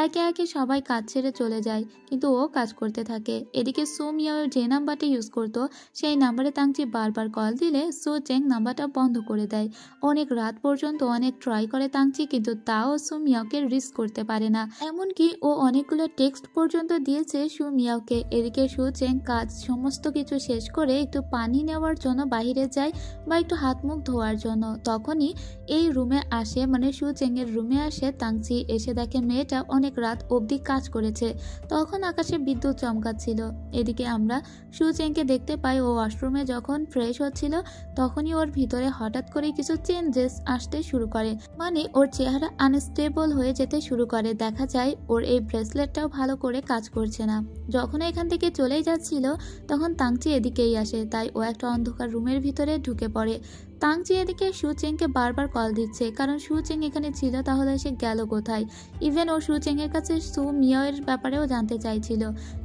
একে একে সবাই কাজ ছেড়ে চলে যায়, কিন্তু ও কাজ করতে থাকে। এদিকে সু মিয়াও যে নাম্বারটা ইউজ করতো সেই নাম্বারে তাংচি বারবার কল দিলে সু চেং নাম্বারটা বন্ধ করে দেয়। অনেক রাত পর্যন্ত অনেক ট্রাই করে তাংচি, কিন্তু তাও সু মিয়াওকে রিচ করতে পারে না। এমনকি ও অনেকগুলো টেক্সট পর্যন্ত দিয়েছে সু মিয়াওকে। এদিকে সু চেং কাজ সমস্ত কিছু শেষ করে একটু পানি নেওয়ার জন্য বাইরে যায় বা একটু হাত মুখ ধোয়ার জন্য। তখনই এই রুমে আসে, মানে সু চেং এর রুমে আসে তাংচি। এসে দেখে মেয়েটা অনেক রাত অবধি কাজ করেছে। তখন আকাশে বিদ্যুৎ চমকাচ্ছিল। এদিকে আমরা সু চেংকে দেখতে পাই ও ওয়াশরুমে যখন ফ্রেশ হচ্ছিল তখনই ওর ভিতরে হঠাৎ করে কিছু চেঞ্জেস আসতে শুরু করে, মানে ওর চেহারা আনস্টেবল হয়ে যেতে শুরু করে। দেখা যায় ওর এই ব্রেসলেটটাও ভালো করে কাজ করছে না। যখন এখান থেকে চলেই যাচ্ছিল তখন তাংচি এদিকেই আসে, তাই ও একটা অন্ধকার রুমের ভিতরে ঢুকে পড়ে। তাংচি এদিকে সু চেংকে বারবার কল দিচ্ছে, কারণ সু চেং এখানে ছিল, তাহলে সে গেল কোথায়। ইভেন ও সু চেং এর কাছে সু মিয়াও এর ব্যাপারেও জানতে চাইছিল।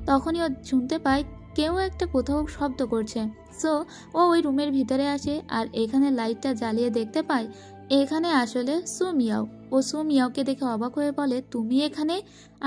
তখনই ও শুনতে পায় কেউ একটা কোথাও শব্দ করছে। সো ও ওই রুমের ভিতরে আসে আর এখানে লাইটটা জ্বালিয়ে দেখতে পায় এখানে আসলে সু মিয়াও। ও সু মিয়াওকে দেখে অবাক হয়ে বলে, তুমি এখানে?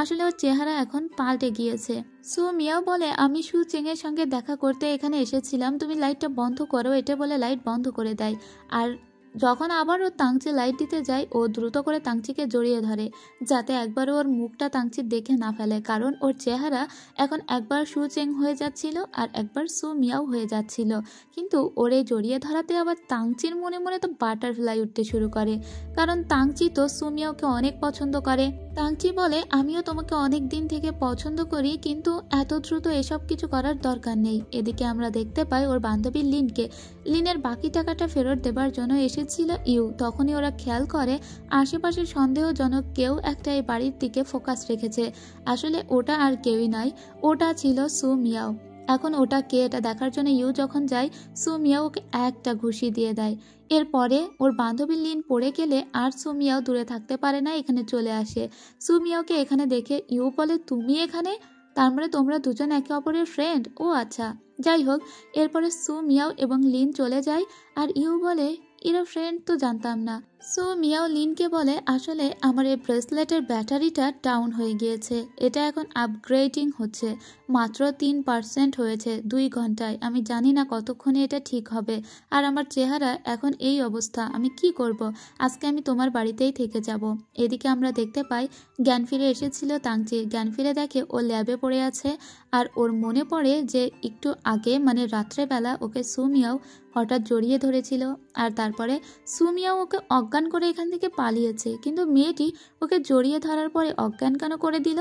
আসলে ওর চেহারা এখন পাল্টে গিয়েছে। সু মিয়াও বলে, আমি সু চেং এর সঙ্গে দেখা করতে এখানে এসেছিলাম, তুমি লাইটটা বন্ধ করো। এটা বলে লাইট বন্ধ করে দেয়। আর যখন আবার ও তাংচি লাইট দিতে যায় ও দ্রুত করে তাংচিকে জড়িয়ে ধরে, যাতে একবার ওর মুখটা তাংচি দেখে না ফেলে, কারণ ওর চেহারা এখন একবার সু চেং হয়ে যাচ্ছিল আর একবার সু মিয়াও হয়ে যাচ্ছিল। কিন্তু ওর এই জড়িয়ে ধরাতে আবার তাংচির মনে মনে তো বাটারফ্লাই উঠতে শুরু করে, কারণ তাংচি তো সু মিয়াওকে অনেক পছন্দ করে। তাংচি বলে, আমিও তোমাকে অনেক দিন থেকে পছন্দ করি, কিন্তু এত দ্রুত এসব কিছু করার দরকার নেই। এদিকে আমরা দেখতে পাই ওর বান্ধবী লিনকে। লিনের বাকি টাকাটা ফেরত দেবার জন্য এসেছিল ইউ। তখনই ওরা খেয়াল করে আশেপাশে সন্দেহজনক কেউ একটা এই বাড়ির দিকে ফোকাস রেখেছে। আসলে ওটা আর কেউই নয়, ওটা ছিল সু মিয়াও। এখন ওটা কে এটা দেখার জন্য ইউ যখন যায়, সু মিয়াও ওকে একটা ঘুষি দিয়ে দেয়। এরপরে ওর বান্ধবী লিন পড়ে গেলে আর সু মিয়াও দূরে থাকতে পারে না, এখানে চলে আসে। সু মিয়াওকে এখানে দেখে ইউ বলে, তুমি এখানে? তার মানে তোমরা দুজন একে অপরের ফ্রেন্ড? ও আচ্ছা, যাই হোক। এরপরে সু মিয়াও এবং লিন চলে যায় আর ইউ বলে, এরা ফ্রেন্ড তো জানতাম না। সো মিয়াও লিনকে বলে, আসলে আমার এই ব্রেসলেটের ব্যাটারিটা ডাউন হয়ে গিয়েছে, এটা এখন আপগ্রেডিং হচ্ছে, মাত্র 3% হয়েছে 2 ঘন্টায়। আমি জানি না কতক্ষণে এটা ঠিক হবে, আর আমার চেহারা এখন এই অবস্থা, আমি কি করব? আজকে আমি তোমার বাড়িতেই থেকে যাব। এদিকে আমরা দেখতে পাই জ্ঞান ফিরে এসেছিল তাংচি। জ্ঞান ফিরে দেখে ও ল্যাবে পড়ে আছে, আর ওর মনে পড়ে যে একটু আগে মানে রাত্রেবেলা ওকে সু মিয়াও হঠাৎ জড়িয়ে ধরেছিল, আর তারপরে সু মিয়াও ওকে অজ্ঞান করে এখান থেকে পালিয়েছে। কিন্তু মেয়েটি ওকে জড়িয়ে ধরার পরে অজ্ঞান কেন করে দিল,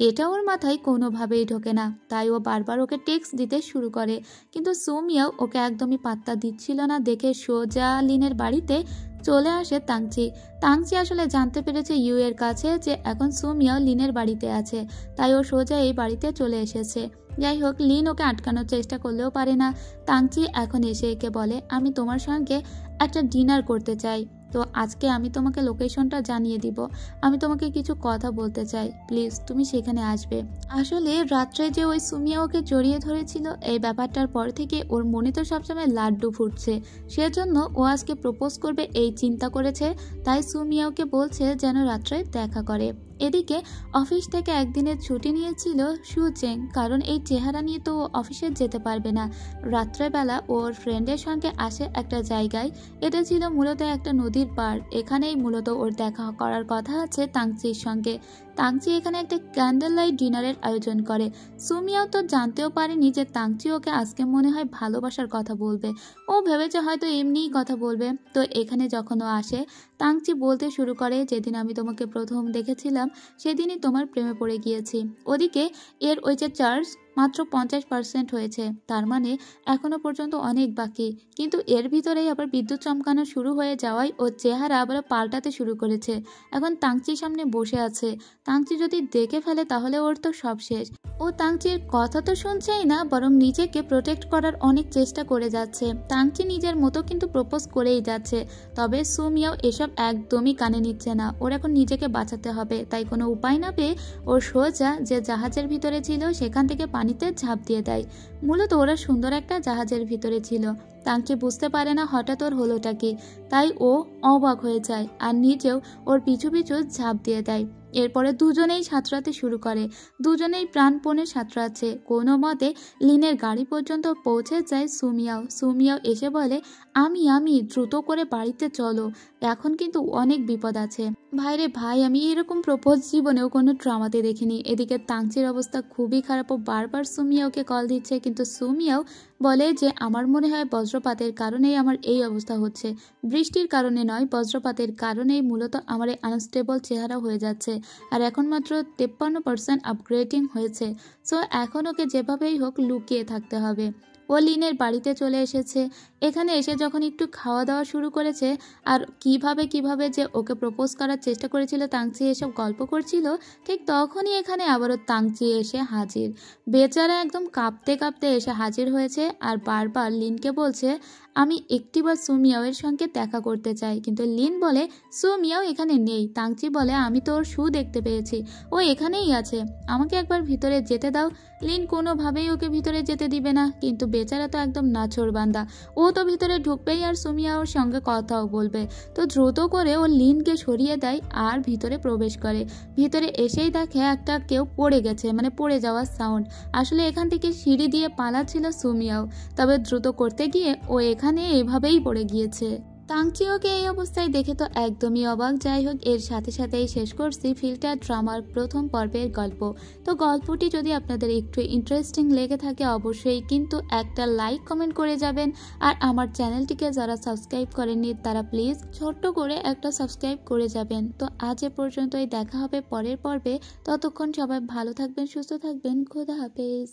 এটা ওর মাথায় কোনোভাবেই ঢোকে না। তাই ও বারবার ওকে টেক্সট দিতে শুরু করে, কিন্তু সু মিয়াও ওকে একদমই পাত্তা দিচ্ছিল না। দেখে সোজা লিনের বাড়িতে চলে আসে তাংচি। তাংচি আসলে জানতে পেরেছে ইউ এর কাছে যে এখন সু মিয়াও লিনের বাড়িতে আছে, তাই ও সোজা এই বাড়িতে চলে এসেছে। যাই হোক, লিন ওকে আটকানোর চেষ্টা করলেও পারে না। তাংচি এখন এসে একে বলে, আমি তোমার সঙ্গে একটা ডিনার করতে চাই, তো আজকে আমি তোমাকে লোকেশনটা জানিয়ে দিব। আমি তোমাকে কিছু কথা বলতে চাই, প্লিজ তুমি সেখানে আসবে। আসলে রাত্রে যে ওই সুমিয়া ওকে জড়িয়ে ধরেছিল, এই ব্যাপারটার পর থেকে ওর মনে তো সবসময় লাড্ডু ফুটছে, সেজন্য ও আজকে প্রপোজ করবে এই চিন্তা করেছে। তাই সুমিয়াওকে বলছে যেন রাত্রে দেখা করে। এদিকে অফিস থেকে একদিনের ছুটি নিয়েছিল সু চেং, কারণ এই চেহারা নিয়ে তো অফিসে যেতে পারবে না। রাত্রেবেলা ওর ফ্রেন্ডের সঙ্গে আসে একটা জায়গায়, এটা ছিল মূলত একটা নদীর পাড়। এখানেই মূলত ওর দেখা করার কথা আছে তাংচির সঙ্গে। তাংচি এখানে একটা ক্যান্ডেল লাইট ডিনারের আয়োজন করে। সুমিয়াও তো জানতেও পারেনি যে তাংচি ওকে আজকে মনে হয় ভালোবাসার কথা বলবে। ও ভেবেছে হয়তো এমনিই কথা বলবে। তো এখানে যখন ও আসে, তাংচি বলতে শুরু করে, যেদিন আমি তোমাকে প্রথম দেখেছিলাম সেদিনই তোমার প্রেমে পড়ে গিয়েছি। ওদিকে এর ওই যে চার্জ মাত্র 50% হয়েছে, তার মানে এখনো পর্যন্ত অনেক বাকি। কিন্তু এর ভিতরেই আবার বিদ্যুৎ চমকানো শুরু হয়ে যাওয়ায় ওর চেহারা আবার পাল্টাতে শুরু করেছে। এখন তাংচির সামনে বসে আছে, তাংচি যদি দেখে ফেলে তাহলে ওর তো সব শেষ। ও তাংচির কথা তো শুনছেই না, বরং নিজেকে প্রোটেক্ট করার অনেক চেষ্টা করে যাচ্ছে। তাংচি নিজের মতো কিন্তু প্রপোজ করেই যাচ্ছে, তবে সুমিয়াও এসব একদমই কানে নিচ্ছে না। ওর এখন নিজেকে বাঁচাতে হবে, তাই কোনো উপায় না পেয়ে ওর সোজা যে জাহাজের ভিতরে ছিল সেখান থেকে পানিতে ঝাঁপ দিয়ে দেয়। মূলত ওরা সুন্দর একটা জাহাজের ভিতরে ছিল। তাংচি বুঝতে পারে না হঠাৎ ওর হলোটা কি, তাই ও অবাক হয়ে যায় আর নিজেও ওর পিছু পিছু ঝাঁপ দিয়ে দেয়। এরপরে দুজনেই সাঁতরাতে শুরু করে। দুজনেই প্রাণপণে সাঁতরাচ্ছে। কোনো মতে লিনের গাড়ি পর্যন্ত পৌঁছে যায় সুমিয়াও। সুমিয়াও এসে বলে, আমি দ্রুত করে বাড়িতে চলো, এখন কিন্তু অনেক বিপদ আছে। ভাইরে ভাই, আমি এরকম প্রপোজ জীবনেও কোনো ড্রামাতে দেখিনি। এদিকে তাংচির অবস্থা খুবই খারাপ, ও বারবার সুমিয়াওকে কল দিচ্ছে, কিন্তু সুমিয়াও বলে যে আমার মনে হয় বজ্রপাতের কারণেই আমার এই অবস্থা হচ্ছে, বৃষ্টির কারণে নয়, বজ্রপাতের কারণেই মূলত আমার এই আনস্টেবল চেহারা হয়ে যাচ্ছে। আর এখন মাত্র 53% আপগ্রেডিং হয়েছে, সো এখন ওকে যেভাবেই হোক লুকিয়ে থাকতে হবে। ও লিনের বাড়িতে চলে এসেছে। এখানে এসে যখন একটু খাওয়া দাওয়া শুরু করেছে আর কিভাবে যে ওকে প্রপোজ করার চেষ্টা করেছিল তাংচি এসব গল্প করছিল, ঠিক তখনই এখানে আবারও তাংচি এসে হাজির। বেচারা একদম কাঁপতে কাঁপতে এসে হাজির হয়েছে আর বারবার লিনকে বলছে, আমি একটিবার সুমিয়াওয়ের সঙ্গে দেখা করতে চাই। কিন্তু লিন বলে সুমিয়াও এখানে নেই। তাংচি বলে, আমি তো ওর শু দেখতে পেয়েছি, ও এখানেই আছে, আমাকে একবার ভিতরে যেতে দাও। লিন কোনোভাবেই ওকে ভিতরে যেতে দিবে না, কিন্তু বেচারা তো একদম নাছোড়বান্দা, ও তো ভিতরে ঢুকবেই আর সুমিয়াওর সঙ্গে কথাও বলবে। তো দ্রুত করে ও লিনকে সরিয়ে দেয় আর ভিতরে প্রবেশ করে। ভিতরে এসেই দেখে একটা কেউ পড়ে গেছে, মানে পড়ে যাওয়ার সাউন্ড। আসলে এখান থেকে সিঁড়ি দিয়ে পালাচ্ছিল সুমিয়াও, তবে দ্রুত করতে গিয়ে ও এখানে এভাবেই পড়ে গিয়েছে। তাংচিওকে এই অবস্থায় দেখে তো একদমই অবাক। যাই হোক, এর সাথে সাথেই শেষ করছি ফিল্টার ড্রামার প্রথম পর্বের গল্প। তো গল্পটি যদি আপনাদের একটু ইন্টারেস্টিং লেগে থাকে অবশ্যই কিন্তু একটা লাইক কমেন্ট করে যাবেন। আর আমার চ্যানেলটিকে যারা সাবস্ক্রাইব করেননি তারা প্লিজ ছোট্ট করে একটা সাবস্ক্রাইব করে যাবেন। তো আজ এ পর্যন্তই, দেখা হবে পরের পর্বে। ততক্ষণ সবাই ভালো থাকবেন, সুস্থ থাকবেন, খোদা হাফেজ।